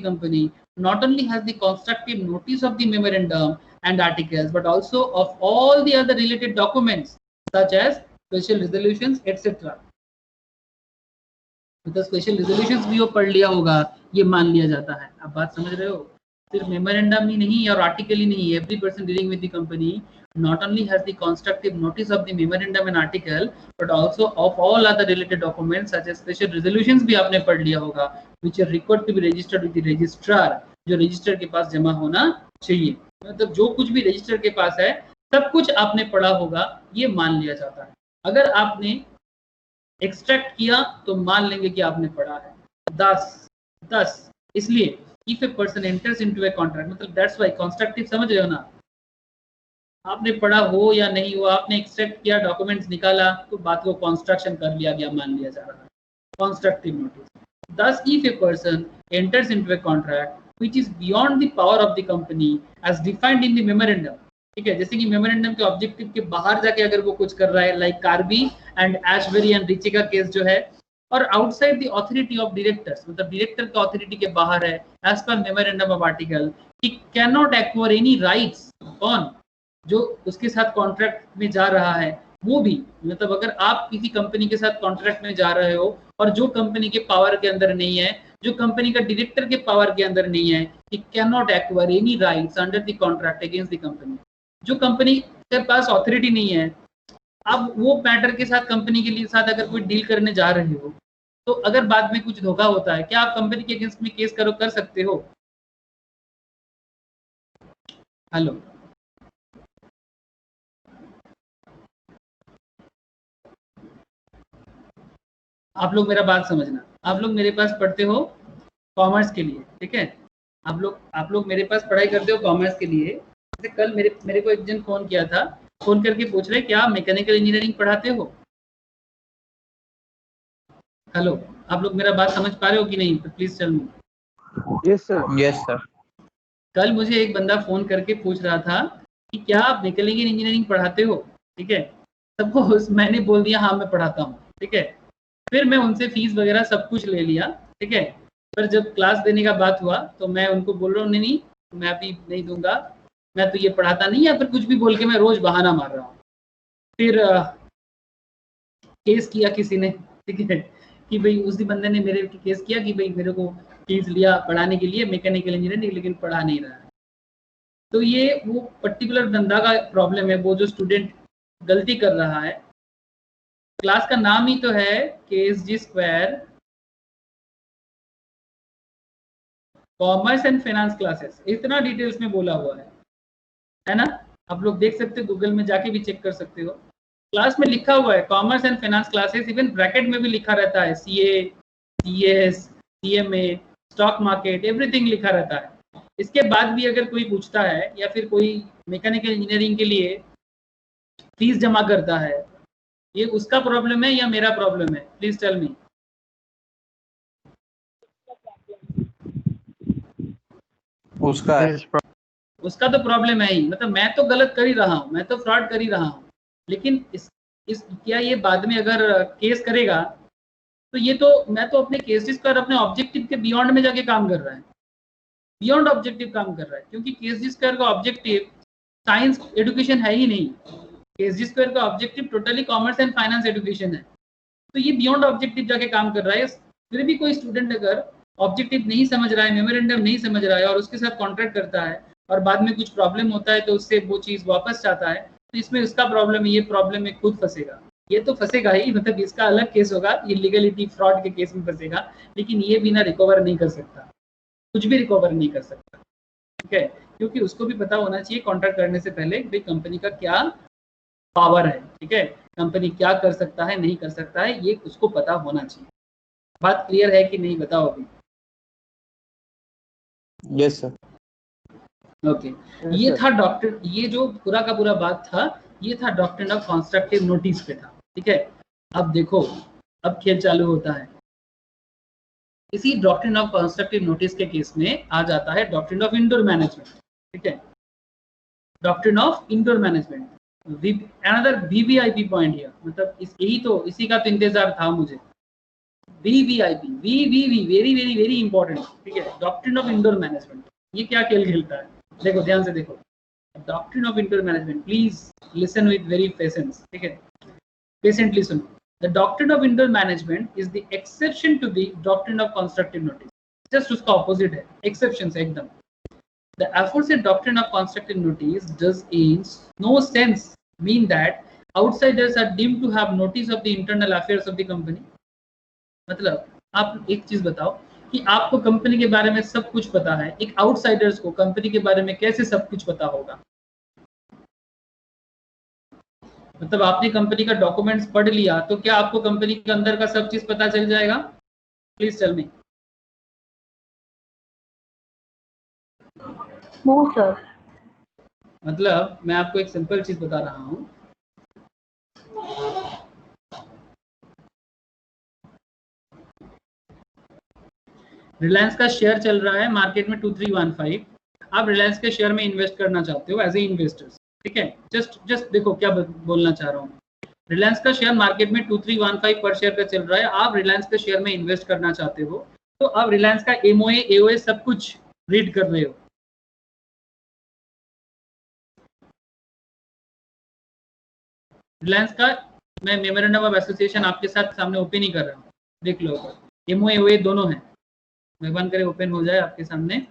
company not only has the constructive notice of the memorandum and articles, but also of all the other related documents such as special resolutions, etc. तो special resolutions भी वो पढ़ लिया होगा, ये मान लिया जाता है. आप बात समझ रहे हो? सिर्फ मेमोरेंडम ही नहीं और आर्टिकल ही नहीं, every person dealing with the company not only has the constructive notice of the memorandum and article, but also of all other related documents such as special resolutions भी आपने पढ़ लिया होगा, which are required to be registered with the registrar, जो register के पास जमा होना चाहिए. मतलब जो कुछ भी रजिस्टर के पास है सब कुछ आपने पढ़ा होगा, ये मान लिया जाता है. अगर आपने एक्सट्रैक्ट किया तो मान लेंगे कि आपने पढ़ा है. 10 इसलिए if a person enters into a contract, मतलब दैट्स व्हाई कंस्ट्रक्टिव, समझ रहे हो ना? आपने पढ़ा हो या नहीं हो, आपने एक्सट्रैक्ट किया, डॉक्यूमेंट्स निकाला, तो बात को कंस्ट्रक्शन कर लिया गया, मान लिया जा रहा है. Constructive notice. Thus, if a person enters into a contract which is beyond the power of the company as defined in the memorandum, ठीक है, जैसे कि मेमोरेंडम के ऑब्जेक्टिव के बाहर जाके अगर वो कुछ कर रहा है, like Carby and Ashbury and Riche का केस जो है, और outside the authority of directors, मतलब डायरेक्टर का ऑथोरिटी के बाहर है, as per memorandum of article, he can not acquire any rights on, जो उसके साथ कॉन्ट्रैक्ट में जा रहा है वो भी. मतलब अगर आप किसी कंपनी के साथ कॉन्ट्रैक्ट में जा रहे हो और जो कंपनी के पावर के अंदर नहीं है, जो कंपनी का डायरेक्टर के पावर के अंदर नहीं है, ही can not acquire any rights under the contract against the company. जो कंपनी के पास ऑथोरिटी नहीं है, अब वो मैटर के साथ कंपनी के लिए साथ अगर कोई डील करने जा रहे हो, तो अगर बाद में कुछ धोखा होता है, क्या आप कंपनी के अगेंस्ट में केस कर सकते हो? हेलो, आप लोग मेरा बात समझना. आप लोग मेरे पास पढ़ते हो कॉमर्स के लिए, ठीक है? आप लोग मेरे पास पढ़ाई करते हो कॉमर्स के लिए. जैसे कल मेरे को एक जन फोन किया था, फोन करके पूछ रहे क्या आप मैकेनिकल इंजीनियरिंग पढ़ाते हो? हेलो, आप लोग मेरा बात समझ पा रहे हो कि नहीं? Please tell me. Yes sir. कल मुझे एक बंदा फोन करके पूछ रहा था कि क्या आप मैकेनिकल इंजीनियरिंग पढ़ाते हो, ठीक है? सपोज मैंने बोल दिया हाँ मैं पढ़ाता हूँ, ठीक है? फिर मैं उनसे फीस वगैरह सब कुछ ले लिया, ठीक है? पर जब क्लास देने का बात हुआ तो मैं उनको बोल रहा हूँ नहीं मैं अभी नहीं दूंगा, मैं तो ये पढ़ाता नहीं, या फिर कुछ भी बोल के मैं रोज बहाना मार रहा हूँ. फिर केस किया किसी ने, ठीक है, कि भाई उसी बंदे ने मेरे केस किया कि भाई मेरे को फीस लिया पढ़ाने के लिए मैकेनिकल इंजीनियरिंग, लेकिन पढ़ा नहीं रहा है. तो ये वो पर्टिकुलर बंदा का प्रॉब्लम है, वो जो स्टूडेंट गलती कर रहा है. क्लास का नाम ही तो है KSG square commerce and finance classes, इतना डिटेल्स में बोला हुआ है ना? आप लोग देख सकते हो, गूगल में जाके भी चेक कर सकते हो. क्लास में लिखा हुआ है commerce and finance classes, even bracket में भी लिखा रहता है CA, CS, CMA, stock market, everything लिखा रहता है. इसके बाद भी अगर कोई पूछता है या फिर कोई मैकेनिकल इंजीनियरिंग के लिए फीस जमा करता है, ये उसका प्रॉब्लम है या मेरा प्रॉब्लम है? Please tell me. उसका तो प्रॉब्लम है ही. मतलब मैं तो गलत कर ही रहा हूँ, मैं तो फ्रॉड कर ही रहा हूँ, लेकिन क्या ये बाद में अगर केस करेगा तो ये तो मैं तो अपने केसेस पर अपने ऑब्जेक्टिव के बियॉन्ड में जाके काम कर रहा है, बियॉन्ड ऑब्जेक्टिव काम कर रहा है, क्योंकि KSG स्क्वायर का ऑब्जेक्टिव साइंस एजुकेशन है ही नहीं. KSG स्क्वायर का objective totally commerce and finance education है, तो ये बियॉन्ड ऑब्जेक्टिव जाके काम कर रहा है. फिर भी कोई स्टूडेंट अगर ऑब्जेक्टिव नहीं समझ रहा है, मेमोरेंडम नहीं समझ रहा है और उसके साथ कॉन्ट्रैक्ट करता है और बाद में कुछ प्रॉब्लम होता है तो उससे वो चीज़ वापस चाहता है, तो इसमें उसका प्रॉब्लम है, ये प्रॉब्लम में खुद फंसेगा. ये तो फंसेगा ही, मतलब इसका अलग केस होगा, ये लीगलिटी फ्रॉड के केस में फंसेगा, लेकिन ये बिना रिकवर नहीं कर सकता, कुछ भी रिकवर नहीं कर सकता, ठीक है? क्योंकि उसको भी पता होना चाहिए कॉन्ट्रैक्ट करने से पहले भाई कंपनी का क्या पावर है, ठीक है? कंपनी क्या कर सकता है, नहीं कर सकता है, ये उसको पता होना चाहिए. बात क्लियर है कि नहीं? बताओ अभी. Yes sir. ओके, ये था डॉक्टर, ये जो पूरा का पूरा बात था ये था डॉक्ट्रिन ऑफ कंस्ट्रक्टिव नोटिस पे था, ठीक है? अब देखो, अब खेल चालू होता है। इसी डॉक्ट्रिन ऑफ कंस्ट्रक्टिव नोटिस के केस में आ जाता है डॉक्ट्रिन ऑफ इंडोर मैनेजमेंट। ठीक है, doctrine of indoor management, another VVIP point here, मतलब इसी का तो इंतजार था मुझे। VVIP, V very very very important. ठीक है, डॉक्ट्रिन ऑफ इंडोर मैनेजमेंट, ये क्या खेल खेलता है, देखो ध्यान से देखो। Doctrine of indoor management, please listen with very patience. ठीक है, पेशेंटली सुनो। The doctrine of indoor management is the exception to the doctrine of constructive notice. Just उसका opposite है, exception है एकदम। The aforesaid doctrine of constructive notice does in no sense mean that outsiders are deemed to have notice of the internal affairs of the company. मतलब आप एक चीज बताओ कि आपको कंपनी के बारे में सब कुछ पता है, एक आउटसाइडर्स को कंपनी के बारे में कैसे सब कुछ पता होगा? मतलब आपने कंपनी का डॉक्यूमेंट्स पढ़ लिया तो क्या आपको कंपनी के अंदर का सब चीज पता चल जाएगा? Please tell me. No sir. मतलब मैं आपको एक सिंपल चीज बता रहा हूं, रिलायंस का शेयर चल रहा है मार्केट में 2315, आप रिलायंस के शेयर में इन्वेस्ट करना चाहते हो एज ए इन्वेस्टर्स। ठीक है, जस्ट देखो क्या बोलना चाह रहा हूँ। रिलायंस का शेयर मार्केट में 2315 पर शेयर का चल रहा है, आप रिलायंस के शेयर में इन्वेस्ट करना चाहते हो, तो आप रिलायंस का एमओए एओए सब कुछ रीड कर रहे हो। रिलायंस का मैं मेमोरेंडम ऑफ एसोसिएशन आपके साथ सामने ओपन ही कर रहा हूँ, देख लो, एमओए एओए दोनों हैं, भगवान करे ओपन हो जाए आपके सामने।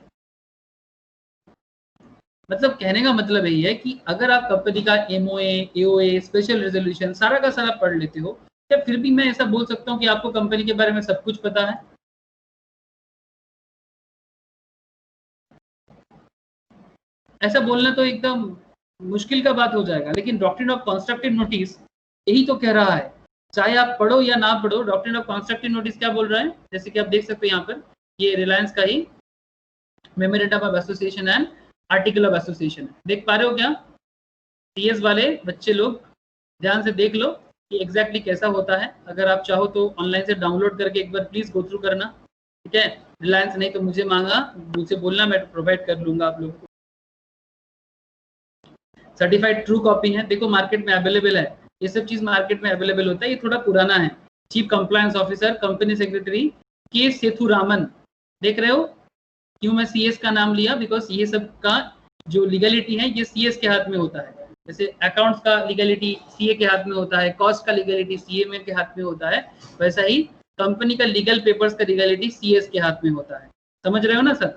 मतलब कहने का मतलब यही है कि अगर आप कंपनी का एमओए एओए स्पेशल रेजोल्यूशन सारा का सारा पढ़ लेते हो, क्या फिर भी मैं ऐसा बोल सकता हूँ कि आपको कंपनी के बारे में सब कुछ पता है? ऐसा बोलना तो एकदम मुश्किल का बात हो जाएगा। लेकिन डॉक्ट्रिन ऑफ कंस्ट्रक्टिव नोटिस यही तो कह रहा है, चाहे आप पढ़ो या ना पढ़ो, डॉक्ट्रिन ऑफ कंस्ट्रक्टिव नोटिस क्या बोल रहा है? जैसे कि आप देख सकते हो यहाँ पर, ये रिलायंस का ही memorandum of association and article of association है, देख पा रहे हो क्या? सीएस वाले बच्चे लोग ध्यान से देख लो कि एग्जैक्टली कैसा होता है। अगर आप चाहो तो ऑनलाइन से डाउनलोड करके एक बार प्लीज गो थ्रू करना। ठीक है, रिलायंस नहीं तो मुझे मुझसे बोलना, मैं प्रोवाइड कर लूंगा आप लोगों को। सर्टिफाइड ट्रू कॉपी है, देखो मार्केट में अवेलेबल है, ये सब चीज मार्केट में अवेलेबल होता है। ये थोड़ा पुराना है। Chief compliance officer company secretary के सेथुरामन, देख रहे हो क्यों मैं सीएस का नाम लिया? बिकॉज ये सब का जो लीगलिटी है ये सीएस के हाथ में होता है। जैसे अकाउंट्स का लीगलिटी सीए के हाथ में होता है, कॉस्ट का लीगलिटी सीएमए के हाथ में होता है, वैसा ही कंपनी का लीगल पेपर्स का लीगलिटी सीएस के हाथ में होता है। समझ रहे हो ना सर?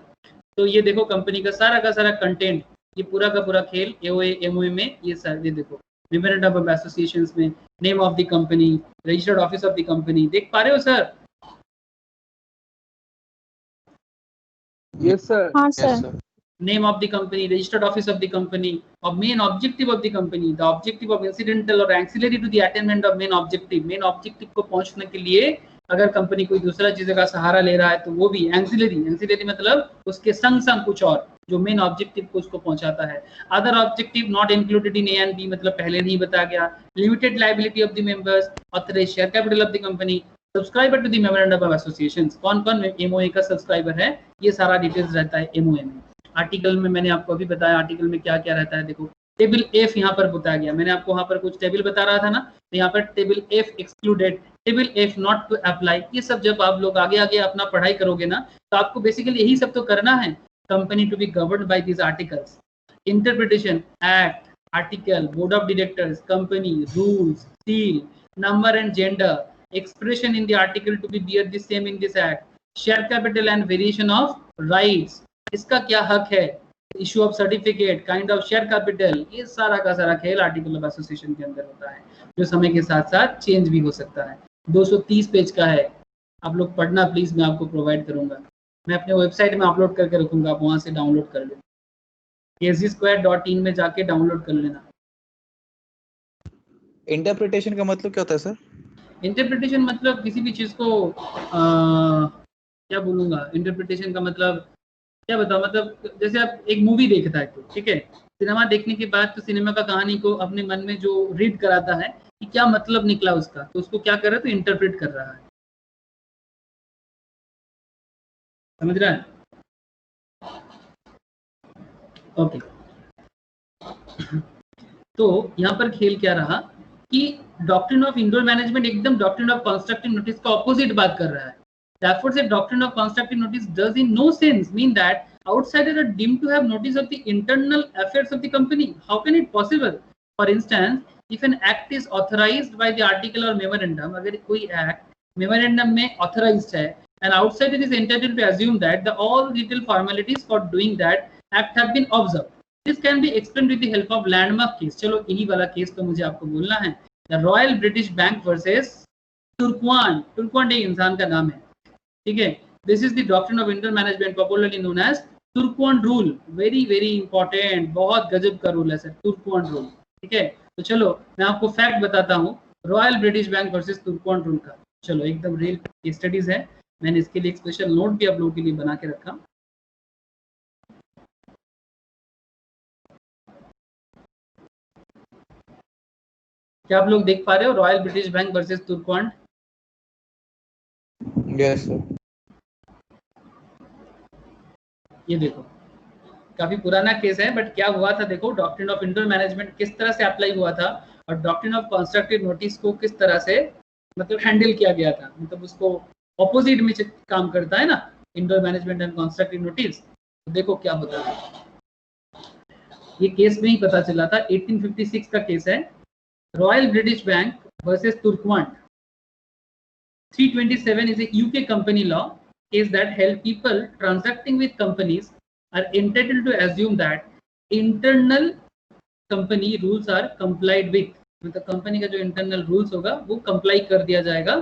तो ये देखो कंपनी का सारा कंटेंट, ये पूरा का पूरा खेल एओए एमओए में ये सारे देखो, मेमोरेंडम ऑफ एसोसिएशंस में name of the company, registered office of the company, देख पा रहे हो सर? Yes, sir. हाँ Yes, sir. sir. Name of the company, registered office of the company, or main objective of the company, the objective of incidental or ancillary to the attainment of main objective. main objective को पहुंचने के लिए अगर company कोई दूसरा चीज़ों का सहारा ले रहा है तो वो भी ancillary मतलब उसके संग कुछ और जो मेन ऑब्जेक्टिव को उसको पहुंचाता है। Other objective not included in A and B, मतलब पहले नहीं बताया गया। Limited liability of the members, authorised share capital of the company, subscriber to the memorandum of associations, कौन कौन एमओए का सब्सक्राइबर है, ये सारा डिटेल्स रहता है एमओए में। आर्टिकल में मैंने आपको अभी बताया आर्टिकल में क्या क्या रहता है। देखो टेबल एफ यहाँ पर बताया गया, मैंने आपको वहाँ पर कुछ टेबल बता रहा था ना, तो यहाँ पर table F excluded, table F not to apply, ये सब जब आप लोग आगे अपना पढ़ाई करोगे ना तो आपको बेसिकली यही सब तो करना है। Company to be governed by this articles, interpretation, act, article, board of directors, company rules, seal, number and gender, expression in the article to be bear the same in this act, share capital and variation of rights, इसका क्या हक है, issue of certificate, kind of share capital, ये सारा का सारा खेल article of association के अंदर होता है, जो समय के साथ साथ चेंज भी हो सकता है। 230 पेज का है, आप लोग पढ़ना प्लीज, मैं आपको प्रोवाइड करूंगा, मैं अपने वेबसाइट में अपलोड करके रखूंगा, आप वहां से डाउनलोड कर लेना, kgsquare.in में जाके डाउनलोड कर लेना। इंटरप्रिटेशन का मतलब क्या होता है सर? इंटरप्रिटेशन मतलब किसी भी चीज़ को क्या बोलूँगा, इंटरप्रिटेशन का मतलब क्या बताओ, मतलब जैसे आप एक मूवी देखता है तो ठीक है, सिनेमा देखने के बाद तो सिनेमा का कहानी को अपने मन में जो रीड कराता है कि क्या मतलब निकला उसका, तो उसको क्या कर रहा है, तो इंटरप्रेट कर रहा है। समझ रहा है? ओके। तो यहाँ पर खेल क्या रहा कि डॉक्ट्रिन ऑफ इंडोर मैनेजमेंट एकदम डॉक्ट्रिन ऑफ कंस्ट्रक्टिव नोटिस का ऑपोजिट बात कर रहा है। Therefore, the doctrine of constructive notice does in no sense mean that outsiders are deemed to have notice of the internal affairs of the company. How can it possible? For instance, if an act is authorized by the article or memorandum, अगर कोई act memorandum में authorized है, an outsider is entitled to assume that the all detailed formalities for doing that act have been observed. This can be explained with the help of landmark case. चलो यही वाला case तो मुझे आपको बोलना है। The Royal British Bank versus तुर्कवान। तुर्कवान एक इंसान का नाम है, ठीक है। This is the doctrine of inter management popularly known as Turquand rule. Very very important, बहुत गजब का रूल है सर, तुर्कवान रूल, ठीक है। तो चलो मैं आपको फैक्ट बताता हूँ Royal British Bank versus Turquand rule का। चलो एकदम रियल केस स्टडीज है, मैंने इसके लिए एक स्पेशल नोट भी आप लोगों के लिए बना के रखा। क्या आप लोग देख पा रहे हो Royal British Bank versus Turquand? Yes sir. ये देखो काफी पुराना केस है, बट क्या हुआ था देखो, डॉक्ट्रिन ऑफ इंडोर मैनेजमेंट किस तरह से अप्लाई हुआ था और डॉक्ट्रिन ऑफ कंस्ट्रक्टिव नोटिस को किस तरह से मतलब हैंडल किया गया था, मतलब उसको ऑपोजिट में काम करता है ना indoor management and constructive notice. तो देखो क्या होता है, ये केस में ही पता चला था। 1856 का केस है, Royal British Bank versus Turquand. 327 is a UK company law case that held people transacting with companies are entitled to assume that internal company rules are complied with। मतलब कंपनी का जो internal rules होगा वो comply कर दिया जाएगा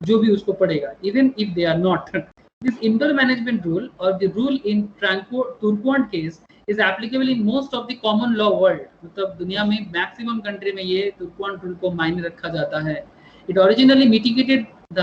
जो भी उसको पड़ेगा, even if they are not. This indoor management rule और the rule in Turquand case is applicable in most of the common law world. मतलब दुनिया में मैक्सिमम कंट्री में ये तुर्कवान रूल को मायने रखा जाता है। It originally mitigated the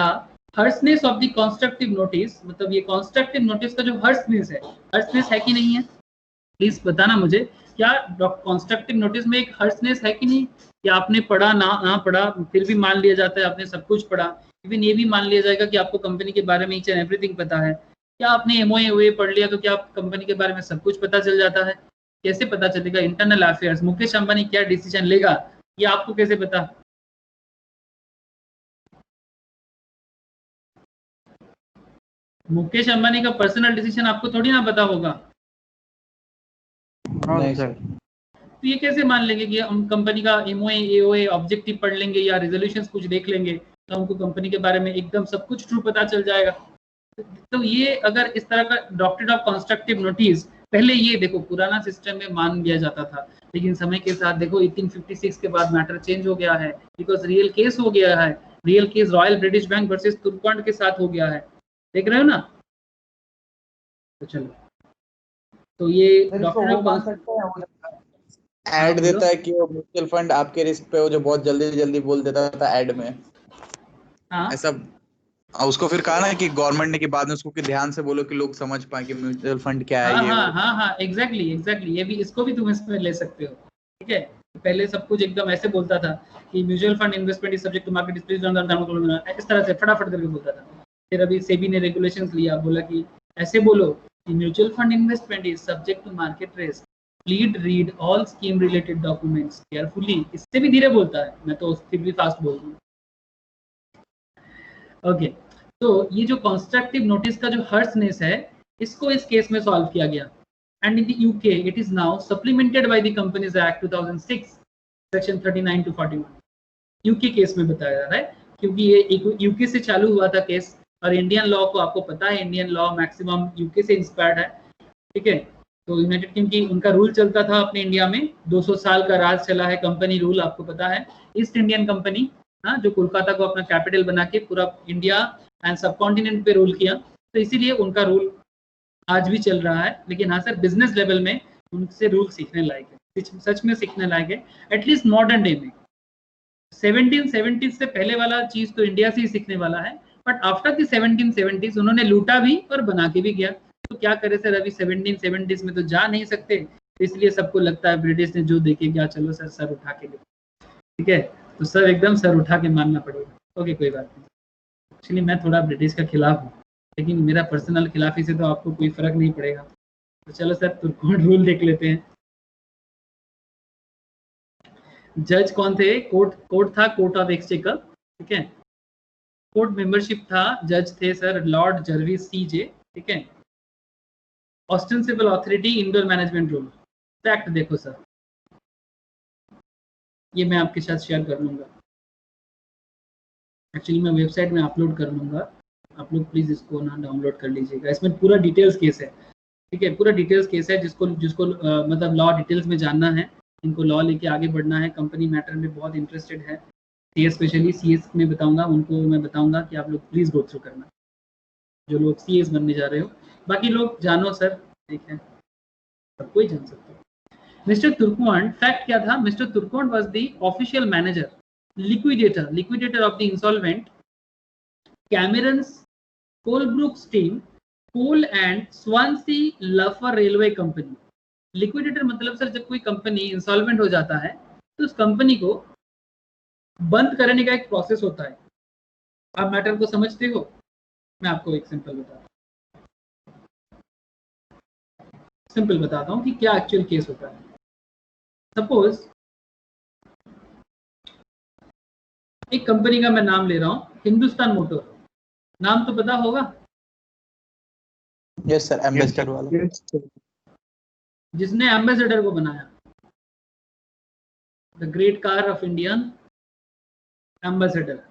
harshness of the constructive notice. मतलब ये कंस्ट्रक्टिव नोटिस का जो हर्सनेस है कि नहीं है, प्लीज बताना मुझे, क्या कंस्ट्रक्टिव नोटिस में एक हर्सनेस है कि नहीं? कि आपने पढ़ा ना पढ़ा फिर भी मान लिया जाता है आपने सब कुछ पढ़ा, इवन ये भी मान लिया जाएगा कि आपको कंपनी के बारे में ईच एंड एवरीथिंग पता है। क्या आपने एमओए पढ़ लिया तो क्या आप कंपनी के बारे में सब कुछ पता चल जाता है? कैसे पता चलेगा? इंटरनल अफेयर्स, मुकेश अंबानी क्या डिसीजन लेगा ये आपको कैसे पता? मुकेश अंबानी का पर्सनल डिसीजन आपको थोड़ी ना पता होगा। नहीं सर। तो ये कैसे मान लेंगे कि हम कंपनी का एमओए एओए ऑब्जेक्टिव पढ़ लेंगे या रिजोल्यूशंस कुछ देख लेंगे तो हमको कंपनी के बारे में एकदम सब कुछ ट्रू पता चल जाएगा? तो ये अगर इस तरह का डॉक्ट्रिन ऑफ कंस्ट्रक्टिव नोटिस, पहले ये देखो पुराना सिस्टम में मान लिया जाता था, लेकिन समय के साथ देखो 1856 के बाद मैटर चेंज हो गया है, बिकॉज रियल केस हो गया है। Real case Royal British Bank versus Turquand के साथ हो गया है, देख रहे हो ना? तो चलो, तो ये डॉक्ट्रिन ऑफ ऐड देता है कि वो म्यूचुअल फंड आपके रिस्क पे, वो जो बहुत जल्दी जल्दी बोल देता था ऐड में। हाँ ऐसा उसको फिर कहा ना कि गवर्नमेंट ने कि बाद में उसको कि ध्यान से बोलो कि लोग समझ पाए कि म्यूचुअल फंड क्या है। हाँ एग्जैक्टली ये भी, इसको भी तुम इसमें ले सकते हो, ठीक है। पहले सब कुछ एकदम ऐसे बोलता था कि mutual fund investment is subject to market displace, इस तरह से फटाफट करके बोलता था। फिर अभी सेबी ने रेगुलेशंस लिया, बोला कि ऐसे बोलो कि mutual fund investment is subject to market risk, please read all scheme related documents carefully. इससे भी धीरे बोलता है, मैं तो फिर भी फास्ट बोल रहा हूँ। ओके, तो ये जो कंस्ट्रक्टिव नोटिस का जो हर्सनेस है इसको इस केस में सॉल्व किया गया। And in the UK it is now supplemented by the companies act 2006 section 39 to 41। UK case में बताया जा रहा है क्योंकि ये यूके से चालू हुआ था केस, और इंडियन लॉ को आपको पता है इंडियन लॉ मैक्सिमम यूके से इंस्पायर्ड है, ठीक है। तो यूनाइटेड क्योंकि उनका रूल चलता था अपने इंडिया में, 200 साल का राज चला है कंपनी रूल, आपको पता है। ईस्ट इंडियन कंपनी, हाँ, जो कोलकाता को अपना कैपिटल बना के पूरा इंडिया एंड सब कॉन्टिनेंट पे रूल किया, तो इसीलिए उनका रूल आज भी चल रहा है। लेकिन हाँ सर, बिजनेस लेवल में उनसे रूल सीखने लायक है, सच में सीखने लायक है, एटलीस्ट मॉडर्न डे में। 1770 से पहले वाला चीज तो इंडिया से ही सीखने वाला है, बट आफ्टर द 1770s उन्होंने लूटा भी और बना के भी गया। तो क्या करे सर, अभी 1770s में तो जा नहीं सकते, इसलिए सबको लगता है ब्रिटिश ने जो देखे क्या, चलो सर सर उठा के देखो, ठीक है। तो सर एकदम सर उठा के मानना पड़ेगा। ओके कोई बात नहीं, एक्चुअली मैं थोड़ा ब्रिटिश का खिलाफ हूँ, लेकिन मेरा पर्सनल खिलाफी से तो आपको कोई फर्क नहीं पड़ेगा। तो चलो सर तुर्कोन रूल देख लेते हैं। जज कौन थे? कोर्ट था कोर्ट ऑफ एक्सचेकर, ठीक है। कोर्ट मेंबरशिप था, जज थे सर लॉर्ड जर्विस सीजे, ठीक है। Ostensible authority indoor management rule. Fact देखो सर, ये मैं आपके साथ शेयर कर लूंगा, एक्चुअली मैं वेबसाइट में अपलोड कर लूंगा, आप लोग प्लीज इसको ना डाउनलोड कर लीजिएगा। इसमें पूरा डिटेल्स केस है, ठीक है, पूरा डिटेल्स केस है। जिसको मतलब लॉ डिटेल्स में जानना है, इनको लॉ लेके आगे बढ़ना है, कंपनी मैटर में बहुत इंटरेस्टेड है, सीएस स्पेशली सीएस में बताऊंगा, उनको मैं बताऊंगा कि आप लोग प्लीज गो थ्रू करना, जो लोग सीएस बनने जा रहे हो। बाकी लोग जानो सर, ठीक है, सब कोई जान सकता है। मिस्टर तुर्कोन, फैक्ट क्या था? Mr Turquand was the official manager, liquidator of the insolvent Cameron's Colebrook Steam Coal and Swansea Luffer Railway Company। Liquidator मतलब सर जब कोई कंपनी इंसॉल्वेंट हो जाता है तो उस कंपनी को बंद करने का एक प्रोसेस होता है। आप मैटर को समझते हो? मैं आपको एक सिंपल बताता हूँ कि क्या एक्चुअल केस होता है। सपोज एक कंपनी का मैं नाम ले रहा हूँ, हिंदुस्तान मोटर, नाम तो पता होगा? यस सर, एम्बेसडर वाला। जिसने एम्बेसडर को बनाया, the great car of Indian ambassador.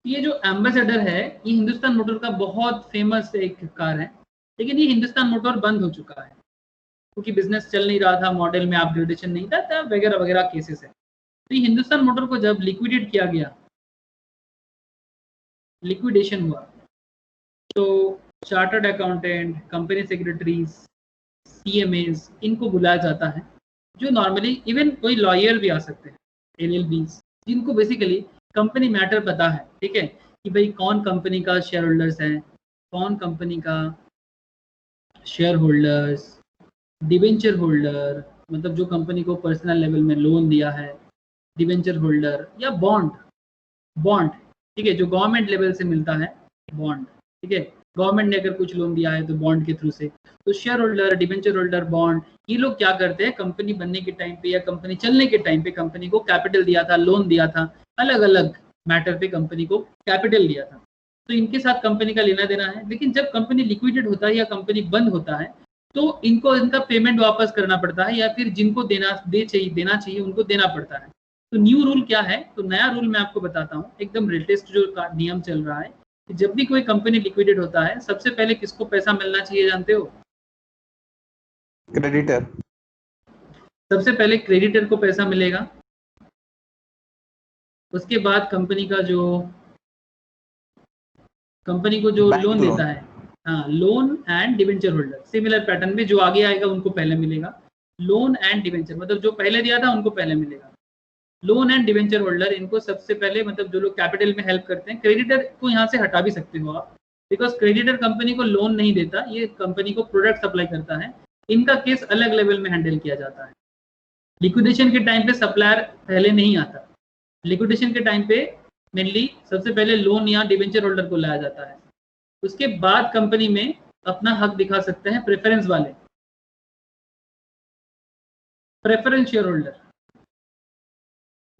ये जो एम्बेसडर है ये हिंदुस्तान मोटर का बहुत फेमस एक कार है, लेकिन ये हिंदुस्तान मोटर बंद हो चुका है क्योंकि बिजनेस चल नहीं रहा था, मॉडल में अपग्रेडेशन नहीं था, वगैरह वगैरह केसेस है। तो ये हिंदुस्तान मोटर को जब लिक्विडेट किया गया, लिक्विडेशन हुआ, तो chartered accountant, company secretaries, CMS, इनको बुलाया जाता है, जो नॉर्मली इवन कोई लॉयर भी आ सकते हैं, एलएलबीज, जिनको बेसिकली कंपनी मैटर पता है, ठीक है, कि भाई कौन कंपनी का शेयर होल्डर्स है, कौन कंपनी का शेयर होल्डर्स, डिवेंचर होल्डर, मतलब जो कंपनी को पर्सनल लेवल में लोन दिया है, डिवेंचर होल्डर, या बॉन्ड, ठीक है, जो गवर्नमेंट लेवल से मिलता है बॉन्ड, ठीक है, गवर्नमेंट ने अगर कुछ लोन दिया है तो बॉन्ड के थ्रू से। तो share holder, debenture holder, bond, ये लोग क्या करते हैं, कंपनी बनने के टाइम पे या कंपनी चलने के टाइम पे कंपनी को कैपिटल दिया था, लोन दिया था, अलग अलग मैटर पे कंपनी को कैपिटल दिया था, तो इनके साथ कंपनी का लेना देना है। लेकिन जब कंपनी लिक्विडेट होता है या कंपनी बंद होता है तो इनको इनका पेमेंट वापस करना पड़ता है, या फिर जिनको देना चाहिए उनको देना पड़ता है। तो न्यू रूल क्या है? तो नया रूल मैं आपको बताता हूँ, एकदम लेटेस्ट जो नियम चल रहा है कि जब भी कोई कंपनी लिक्विडेट होता है सबसे पहले किसको पैसा मिलना चाहिए जानते हो? क्रेडिटर। सबसे पहले क्रेडिटर को पैसा मिलेगा, उसके बाद कंपनी को जो लोन देता है, हाँ, loan and debenture holder, similar pattern में जो आगे आएगा उनको पहले मिलेगा। लोन एंड डिवेंचर मतलब जो पहले दिया था उनको पहले मिलेगा। लोन एंड डिवेंचर होल्डर, इनको सबसे पहले, मतलब जो लोग कैपिटल में हेल्प करते हैं। क्रेडिटर को यहाँ से हटा भी सकते हो आप, बिकॉज क्रेडिटर कंपनी को लोन नहीं देता, ये कंपनी को प्रोडक्ट सप्लाई करता है। इनका केस अलग लेवल में हैंडल किया जाता है। लिक्विडेशन के टाइम पे सप्लायर पहले नहीं आता, लिक्विडेशन के टाइम पे मेनली सबसे पहले लोन या डिवेंचर होल्डर को लाया जाता है, उसके बाद कंपनी में अपना हक दिखा सकते हैं प्रेफरेंस वाले, प्रेफरेंस शेयर होल्डर।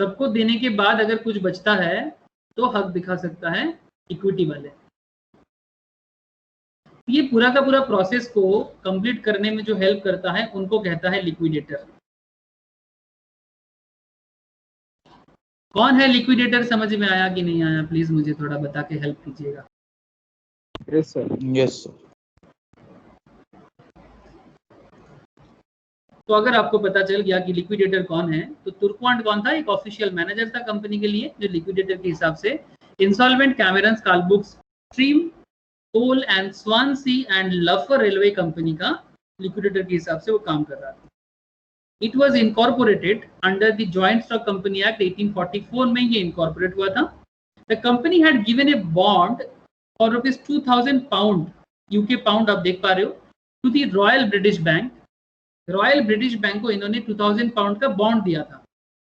सबको देने के बाद अगर कुछ बचता है तो हक दिखा सकता है इक्विटी वाले। ये पूरा का पूरा प्रोसेस को कंप्लीट करने में जो हेल्प करता है उनको कहता है लिक्विडेटर। कौन है लिक्विडेटर? समझ में आया कि नहीं आया? प्लीज मुझे थोड़ा बता के हेल्प कीजिएगा। Yes sir. Yes sir. तो अगर आपको पता चल गया कि लिक्विडेटर कौन है, तो तुर्कवांड कौन था? एक ऑफिशियल मैनेजर था कंपनी के लिए, जो लिक्विडेटर के हिसाब से insolvent Cameron's, Coalbrook, stream, coal and Swansea and लफर रेलवे कंपनी का लिक्विडेटर के हिसाब से वो काम कर रहा था। It was incorporated under the joint stock company act 1844 में ये इनकॉर्पोरेट हुआ था। The company had given a bond for £2000, UK pound आप देख पा रहे हो, to the Royal British Bank. Royal British Bank को इन्होंने £2000 का बॉन्ड दिया था।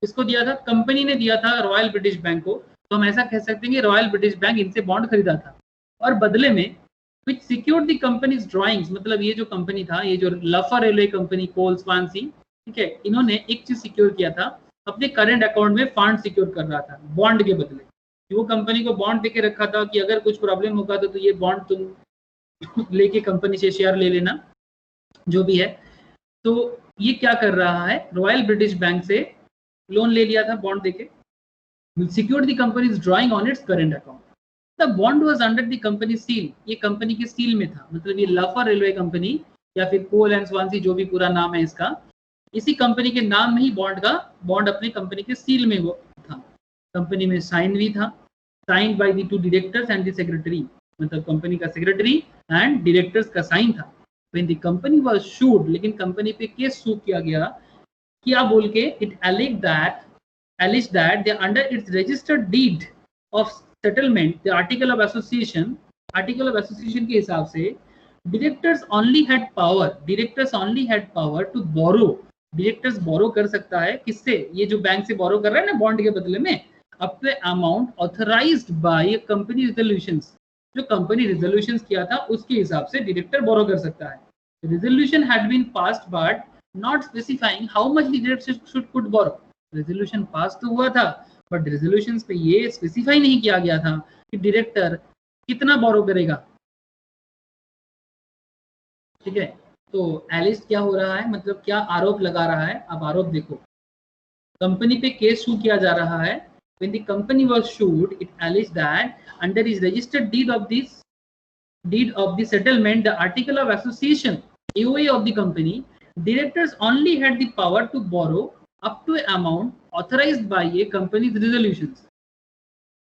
इसको दिया था, कंपनी ने दिया था रॉयल ब्रिटिश बैंक को, तो हम ऐसा कह सकते हैं कि रॉयल ब्रिटिश बैंक इनसे बॉन्ड खरीदा था, और बदले में विच सिक्योर्ड द कंपनीज ड्राइंग्स, मतलब ये जो कंपनी था, ये जो लफर रेलवे कंपनी, कोल स्वानसी, ठीक है, इन्होंने एक चीज सिक्योर किया था, अपने करंट अकाउंट में फंड सिक्योर कर रहा था बॉन्ड के बदले। वो कंपनी को बॉन्ड देके रखा था कि अगर कुछ प्रॉब्लम होगा तो ये बॉन्ड तुम लेके कंपनी से शेयर ले लेना, जो भी है। तो ये क्या कर रहा है, रॉयल ब्रिटिश बैंक से लोन ले लिया था बॉन्ड देके, secured the companies drawing on its current account, the bond was under the company seal, ये कंपनी के सील में था, मतलब ये लफर रेलवे कंपनी या फिर कोल एंड स्वानसी जो भी पूरा नाम है इसका, इसी कंपनी के नाम में ही बॉन्ड अपनी कंपनी के सील में वो था, कंपनी में साइन भी था, signed by the 2 directors and the secretary, मतलब कंपनी का सेक्रेटरी एंड डायरेक्टर्स का साइन था। व्हेन द कंपनी वाज सूड, लेकिन कंपनी पे केस शू किया गया, क्या बोल के, it alleged that they under its registered deed of settlement, the article of association के हिसाब से directors only had power to borrow, directors borrow कर सकता है किससे, ये जो बैंक से बोरो कर रहा है ना बॉन्ड के बदले में, up to amount authorised by company resolutions, जो कंपनी रिजोल्यूशंस किया था उसके हिसाब से डायरेक्टर बोरो कर सकता है। Resolution had been passed but not specifying how much the director should could borrow, resolution pass तो हुआ था बट रेजोल्यूशंस पे ये स्पेसिफाई नहीं किया गया था कि डायरेक्टर कितना बोरो करेगा, ठीक है। तो एलिस्ट क्या हो रहा है, मतलब क्या आरोप लगा रहा है, अब आरोप देखो, कंपनी पे केस शू किया जा रहा है। When the company was sued, it alleged that under its registered deed of the settlement, the article of association AOA of the company, directors only had the power to borrow up to amount authorized by a company's resolutions,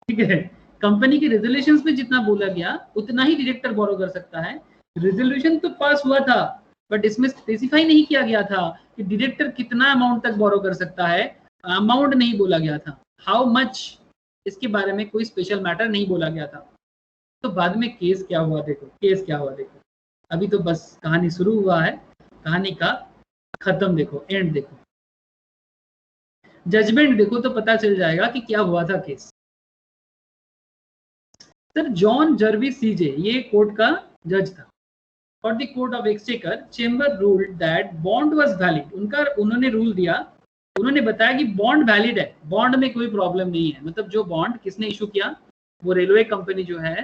ठीक है। Company के resolutions में जितना बोला गया उतना ही director बोरो कर सकता है। रेजोल्यूशन तो पास हुआ था बट इसमें स्पेसिफाई नहीं किया गया था कि डायरेक्टर कितना अमाउंट तक बोरो कर सकता है, अमाउंट नहीं बोला गया था, हाउ मच, इसके बारे में कोई स्पेशल मैटर नहीं बोला गया था। तो बाद में केस क्या हुआ देखो, अभी तो बस कहानी शुरू हुआ है, कहानी का खत्म देखो, एंड देखो, जजमेंट देखो तो पता चल जाएगा कि क्या हुआ था केस। सर जॉन जर्विस सीजे, ये कोर्ट का जज था, for the court of exchequer, chamber ruled that bond was valid, उन्होंने रूल दिया, उन्होंने बताया कि बॉन्ड वैलिड है, बॉन्ड में कोई प्रॉब्लम नहीं है, मतलब जो बॉन्ड किसने इशू किया, वो रेलवे कंपनी जो है,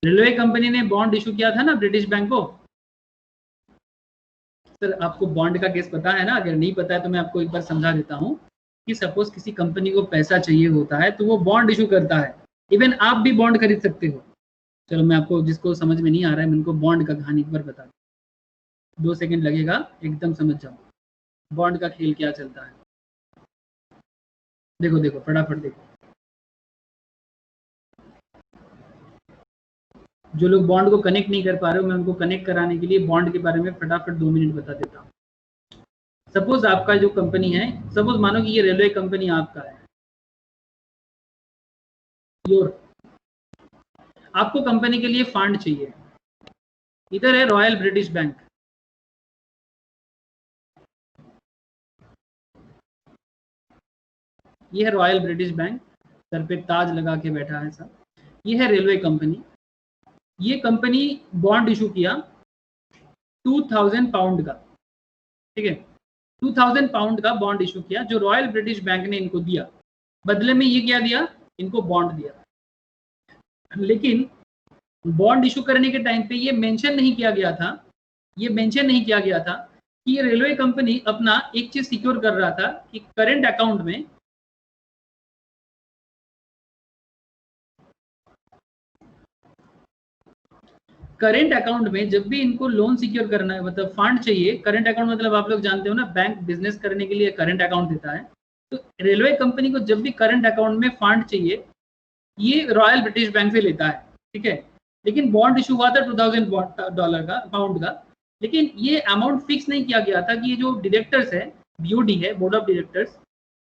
रेलवे कंपनी ने बॉन्ड इशू किया था ना ब्रिटिश बैंक को। सर आपको बॉन्ड का केस पता है ना, अगर नहीं पता है तो मैं आपको एक बार समझा देता हूँ कि सपोज किसी कंपनी को पैसा चाहिए होता है तो वो बॉन्ड इशू करता है, इवन आप भी बॉन्ड खरीद सकते हो। चलो मैं आपको, जिसको समझ में नहीं आ रहा है, मैं उनको बॉन्ड का कहानी एक बार बता दूं, 2 सेकंड लगेगा, एकदम समझ जाओ बॉन्ड का खेल क्या चलता है। देखो फटाफट देखो, जो लोग बॉन्ड को कनेक्ट नहीं कर पा रहे हो, मैं उनको कनेक्ट कराने के लिए बॉन्ड के बारे में फटाफट 2 मिनट बता देता हूँ। सपोज आपका जो कंपनी है, सपोज मानो कि ये रेलवे कंपनी आपका है, आपको कंपनी के लिए फंड चाहिए, इधर है रॉयल ब्रिटिश बैंक, ये है रॉयल ब्रिटिश बैंक, सर पे ताज लगा के बैठा है सब, ये है रेलवे कंपनी, ये कंपनी बॉन्ड इशू किया 2000 पाउंड का, ठीक है, 2000 पाउंड का बॉन्ड इशू किया, जो रॉयल ब्रिटिश बैंक ने इनको दिया, बदले में ये क्या दिया, इनको बॉन्ड दिया। लेकिन बॉन्ड इशू करने के टाइम पे ये मेंशन नहीं किया गया था कि ये रेलवे कंपनी अपना एक चीज सिक्योर कर रहा था कि करंट अकाउंट में जब भी इनको लोन सिक्योर करना है, मतलब फंड चाहिए, करंट अकाउंट मतलब आप लोग जानते हो ना, बैंक बिजनेस करने के लिए करंट अकाउंट देता है, तो रेलवे कंपनी को जब भी करंट अकाउंट में फंड चाहिए ये रॉयल ब्रिटिश बैंक से लेता है, ठीक है। लेकिन बॉन्ड इशू हुआ था $2000 पाउंड का, लेकिन ये अमाउंट फिक्स नहीं किया गया था कि ये जो डायरेक्टर्स है, BOD है, बोर्ड ऑफ डायरेक्टर्स,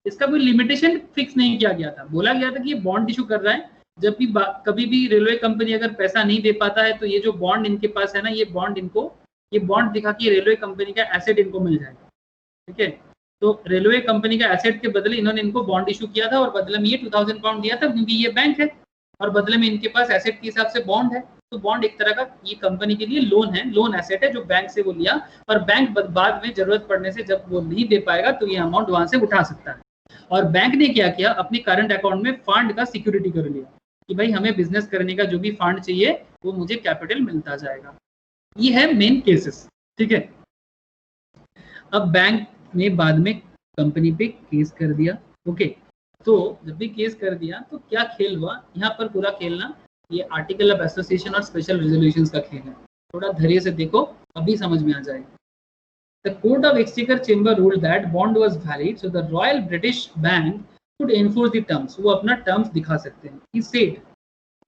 इसका कोई लिमिटेशन फिक्स नहीं किया गया था। बोला गया था कि ये बॉन्ड इशू कर रहा है, जब भी कभी भी रेलवे कंपनी अगर पैसा नहीं दे पाता है तो ये जो बॉन्ड इनके पास है ना, ये बॉन्ड दिखा के रेलवे कंपनी का एसेट इनको मिल जाएगा, ठीक है। तो रेलवे कंपनी का एसेट के बदले इन्होंने इनको बॉन्ड इशू किया था और बदले में ये 2000 पाउंड दिया था, क्योंकि ये बैंक है और बदले में इनके पास एसेट के हिसाब से बॉन्ड है। तो बॉन्ड एक तरह का ये कंपनी के लिए लोन है, लोन एसेट है जो बैंक से वो लिया, और बैंक बाद में जरूरत पड़ने से जब वो नहीं दे पाएगा तो ये अमाउंट वहां से उठा सकता है। और बैंक ने क्या किया, अपने करंट अकाउंट में फंड का सिक्योरिटी कर लिया कि भाई हमें बिजनेस करने का जो भी फंड चाहिए वो मुझे कैपिटल मिलता जाएगा। ये है मेन केसेस, ठीक है। अब बैंक ने बाद में कंपनी पे केस कर दिया, ओके। तो जब भी केस कर दिया तो क्या खेल हुआ यहाँ पर, पूरा खेलना ये आर्टिकल ऑफ एसोसिएशन और स्पेशल रेजोल्यूशंस का खेल है। थोड़ा धैर्य से देखो, अभी समझ में आ जाएगा। The Court of Exchequer Chamber ruled that bond was valid, so the Royal British Bank could enforce the terms. वो अपना terms दिखा सकते हैं। He said,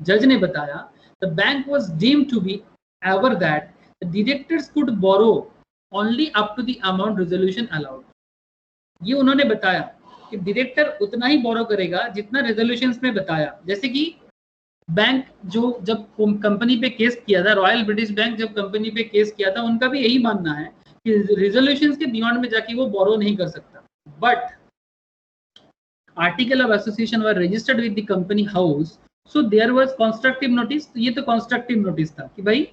जज ने बताया, the bank was deemed to be ever that the directors could borrow only up to the amount resolution allowed. ये उन्होंने बताया कि डायरेक्टर उतना ही बोरो करेगा जितना रेजोल्यूशंस में बताया। जैसे कि बैंक जो जब कंपनी पे केस किया था, रॉयल ब्रिटिश बैंक जब कंपनी पे केस किया था, उनका भी यही मानना है कि रेजोल्यूशंस के बियॉन्ड में जाके वो बोरो नहीं कर सकता। But article of association were registered with the company house, so there was constructive notice. तो ये तो कंस्ट्रक्टिव नोटिस था कि भाई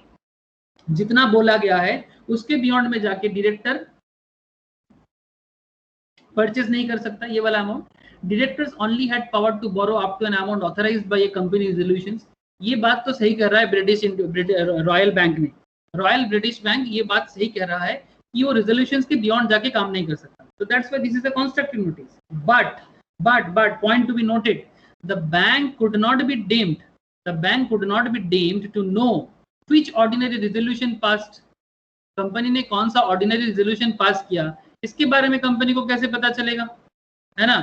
जितना बोला गया है उसके बियॉन्ड में जाके डायरेक्टर परचेज नहीं कर सकता ये वाला amount. Directors only had power to borrow up to an amount authorised by a company resolutions. ये बात तो सही कर रहा है रॉयल बैंक ने, रॉयल ब्रिटिश बैंक ये बात सही कह रहा है कि वो रेजोल्यूशंस के बियॉन्ड जाके काम नहीं कर सकता। So that's why this is a constructive notice. But point to be noted, the bank could not be deemed to know which ordinary resolution passed. Company ने कौन सा ऑर्डिनरी रेजोल्यूशन पास किया, इसके बारे में कंपनी को कैसे पता चलेगा, है ना?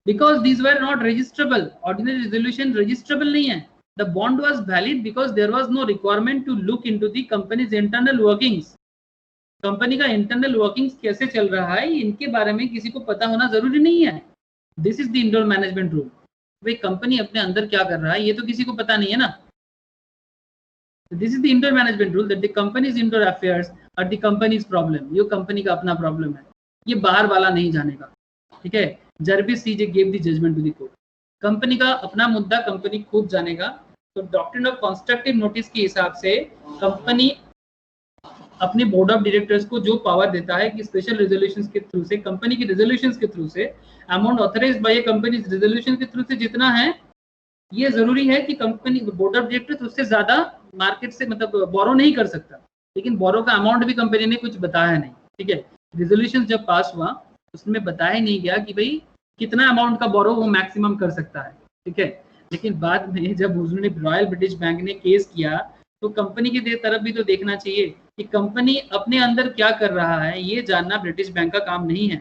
Because these were not registrable. Ordinary resolution registrable नहीं है। The bond was valid because there was no requirement to look into the company's internal workings. Company का इंटरनल वर्किंग्स कैसे चल रहा है इनके बारे में किसी को पता होना जरूरी नहीं है। This is the indoor management rule. भाई कंपनी अपने अंदर क्या कर रहा है ये तो किसी को पता नहीं है ना। This is the indoor management rule that the company's indoor affairs are the company's problem. ये कंपनी का अपना प्रॉब्लम है, ये बाहर वाला नहीं जानेगा, ठीक है। Jervis CJ gave the judgment to the court. Company का अपना मुद्दा कंपनी खुद जानेगा। तो डॉक्ट्रिन ऑफ कंस्ट्रक्टिव नोटिस के हिसाब से कंपनी अपने बोर्ड ऑफ डायरेक्टर्स को जो पावर देता है कि स्पेशल रेजोल्यूशंस के थ्रू से, कंपनी के रेजोल्यूशंस के थ्रू से amount authorised by company resolution के थ्रू से जितना है, ये जरूरी है कि कंपनी बोर्ड ऑफ डायरेक्टर्स उससे ज्यादा मार्केट से मतलब बोरो नहीं कर सकता। लेकिन बोरो का अमाउंट भी कंपनी ने कुछ बताया नहीं, ठीक है। रेजोल्यूशन जब पास हुआ उसमें बताया नहीं गया कि भाई कितना अमाउंट का बोरो वो मैक्सिमम कर सकता है, ठीक है। लेकिन बाद में जब उन्होंने रॉयल ब्रिटिश बैंक ने केस किया तो कंपनी की तरफ भी तो देखना चाहिए कि कंपनी अपने अंदर क्या कर रहा है, ये जानना ब्रिटिश बैंक का काम नहीं है।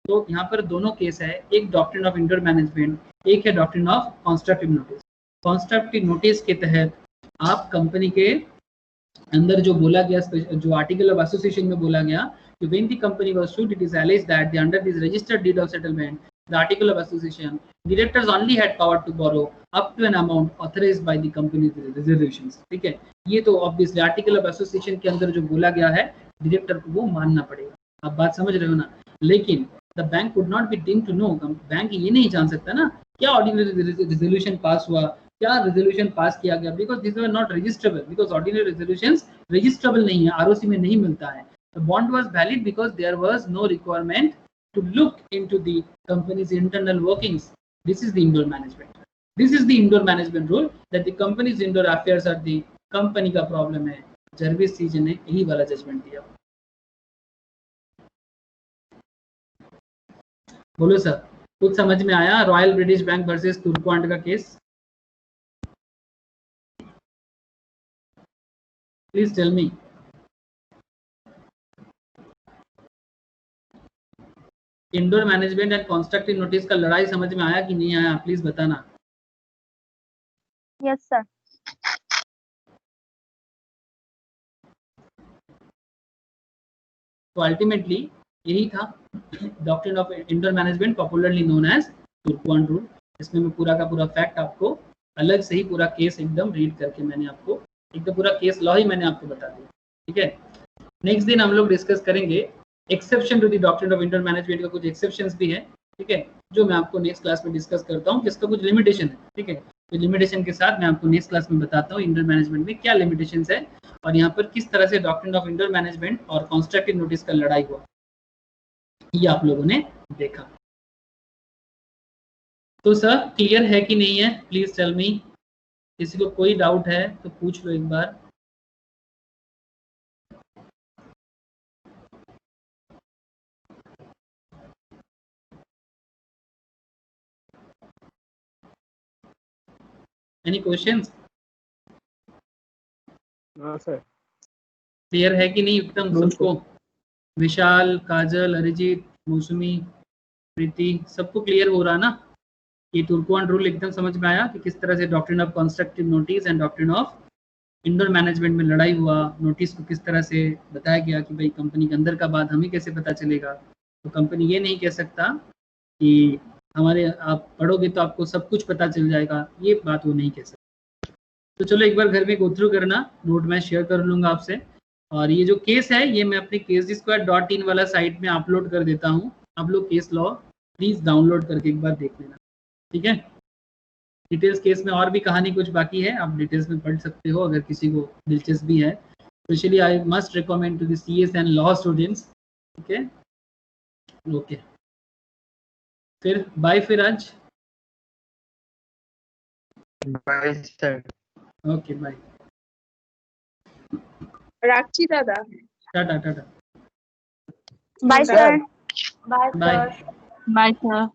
तो यहाँ पर दोनों केस है, एक डॉक्ट्रिन ऑफ इंडोर मैनेजमेंट, एक है doctrine of constructive notice. Constructive notice के तहत आप कंपनी के अंदर जो बोला गया, जो आर्टिकल ऑफ एसोसिएशन में बोला गया कि when the company was sued, it is alleged that the under this registered deed of settlement, the article of association, directors only had power to borrow up to an amount authorized by the company's resolutions, ठीक है। ये तो obviously article of association के अंदर जो बोला गया है डायरेक्टर को वो मानना पड़ेगा। आप बात समझ रहे हो ना। लेकिन the bank could not be deemed to know, bank ये नहीं जान सकता ना क्या ऑर्डिनरी रेजोल्यूशन पास हुआ, क्या रेजोल्यूशन पास किया गया, because this were not registrable, because ordinary resolutions registrable नहीं है, आरओसी में नहीं मिलता है। The bond was valid because there was no requirement to look into the company's internal workings. This is the indoor management. This is the indoor management rule that the company's indoor affairs are the company का problem है। Jervis सीजे ने यही वाला judgement दिया। बोलो sir, कुछ समझ में आया? Royal British Bank versus Turquand का case, please tell me. Indoor management and constructive notice का लड़ाई समझ में आया कि नहीं आया, प्लीज बताना। Yes sir. तो अल्टीमेटली यही था doctrine of indoor management, popularly known as Turquand rule. इसमें मैं पूरा का पूरा फैक्ट आपको अलग से ही पूरा केस एकदम रीड करके मैंने आपको एकदम पूरा केस लॉ ही मैंने आपको बता दिया, ठीक है। नेक्स्ट दिन हम लोग डिस्कस करेंगे exception to the doctrine of internal management का कुछ एक्सेप्शंस भी है, ठीक है, जो मैं आपको नेक्स्ट क्लास में डिस्कस करता हूँ, जिसका कुछ लिमिटेशन है, ठीक है। तो लिमिटेशन के साथ मैं आपको नेक्स्ट क्लास में बताता हूँ इंटरनल मैनेजमेंट में क्या लिमिटेशंस है और यहाँ पर किस तरह से डॉक्ट्रिन ऑफ इंटरनल मैनेजमेंट और कंस्ट्रक्टिव नोटिस का लड़ाई हुआ, ये आप लोगों ने देखा। तो सर क्लियर है कि नहीं है, प्लीज टेल मी। किसी को कोई डाउट है तो पूछ लो एक बार। Any questions? हाँ सर। क्लियर है कि नहीं एकदम सबको? विशाल, काजल, अरिजीत, मौसमी, प्रीति, सबको क्लियर हो रहा ना? ये तुर्कवान रूल एकदम समझ में आया कि किस तरह से doctrine of constructive notice and doctrine of internal management में लड़ाई हुआ, नोटिस को किस तरह से बताया गया कि भाई कंपनी के अंदर का बात हमें कैसे पता चलेगा। तो कंपनी ये नहीं कह सकता कि हमारे आप पढ़ोगे तो आपको सब कुछ पता चल जाएगा, ये बात वो नहीं कह सकता। तो चलो एक बार घर में गो थ्रू करना, नोट मैं शेयर कर लूँगा आपसे। और ये जो केस है ये मैं अपने KSG2.in वाला साइट में अपलोड कर देता हूँ। आप लोग केस लॉ प्लीज़ डाउनलोड करके एक बार देख लेना, ठीक है। डिटेल्स केस में और भी कहानी कुछ बाकी है, आप डिटेल्स में पढ़ सकते हो अगर किसी को दिलचस्पी है। Specially I must recommend to the CS and law students, ठीक है। ओके फिर बाय फिर आज। Bye sir. ओके बाय, রাখছি দাদা। Tata tata bye sir. Bye bye. Sir. Bye sir.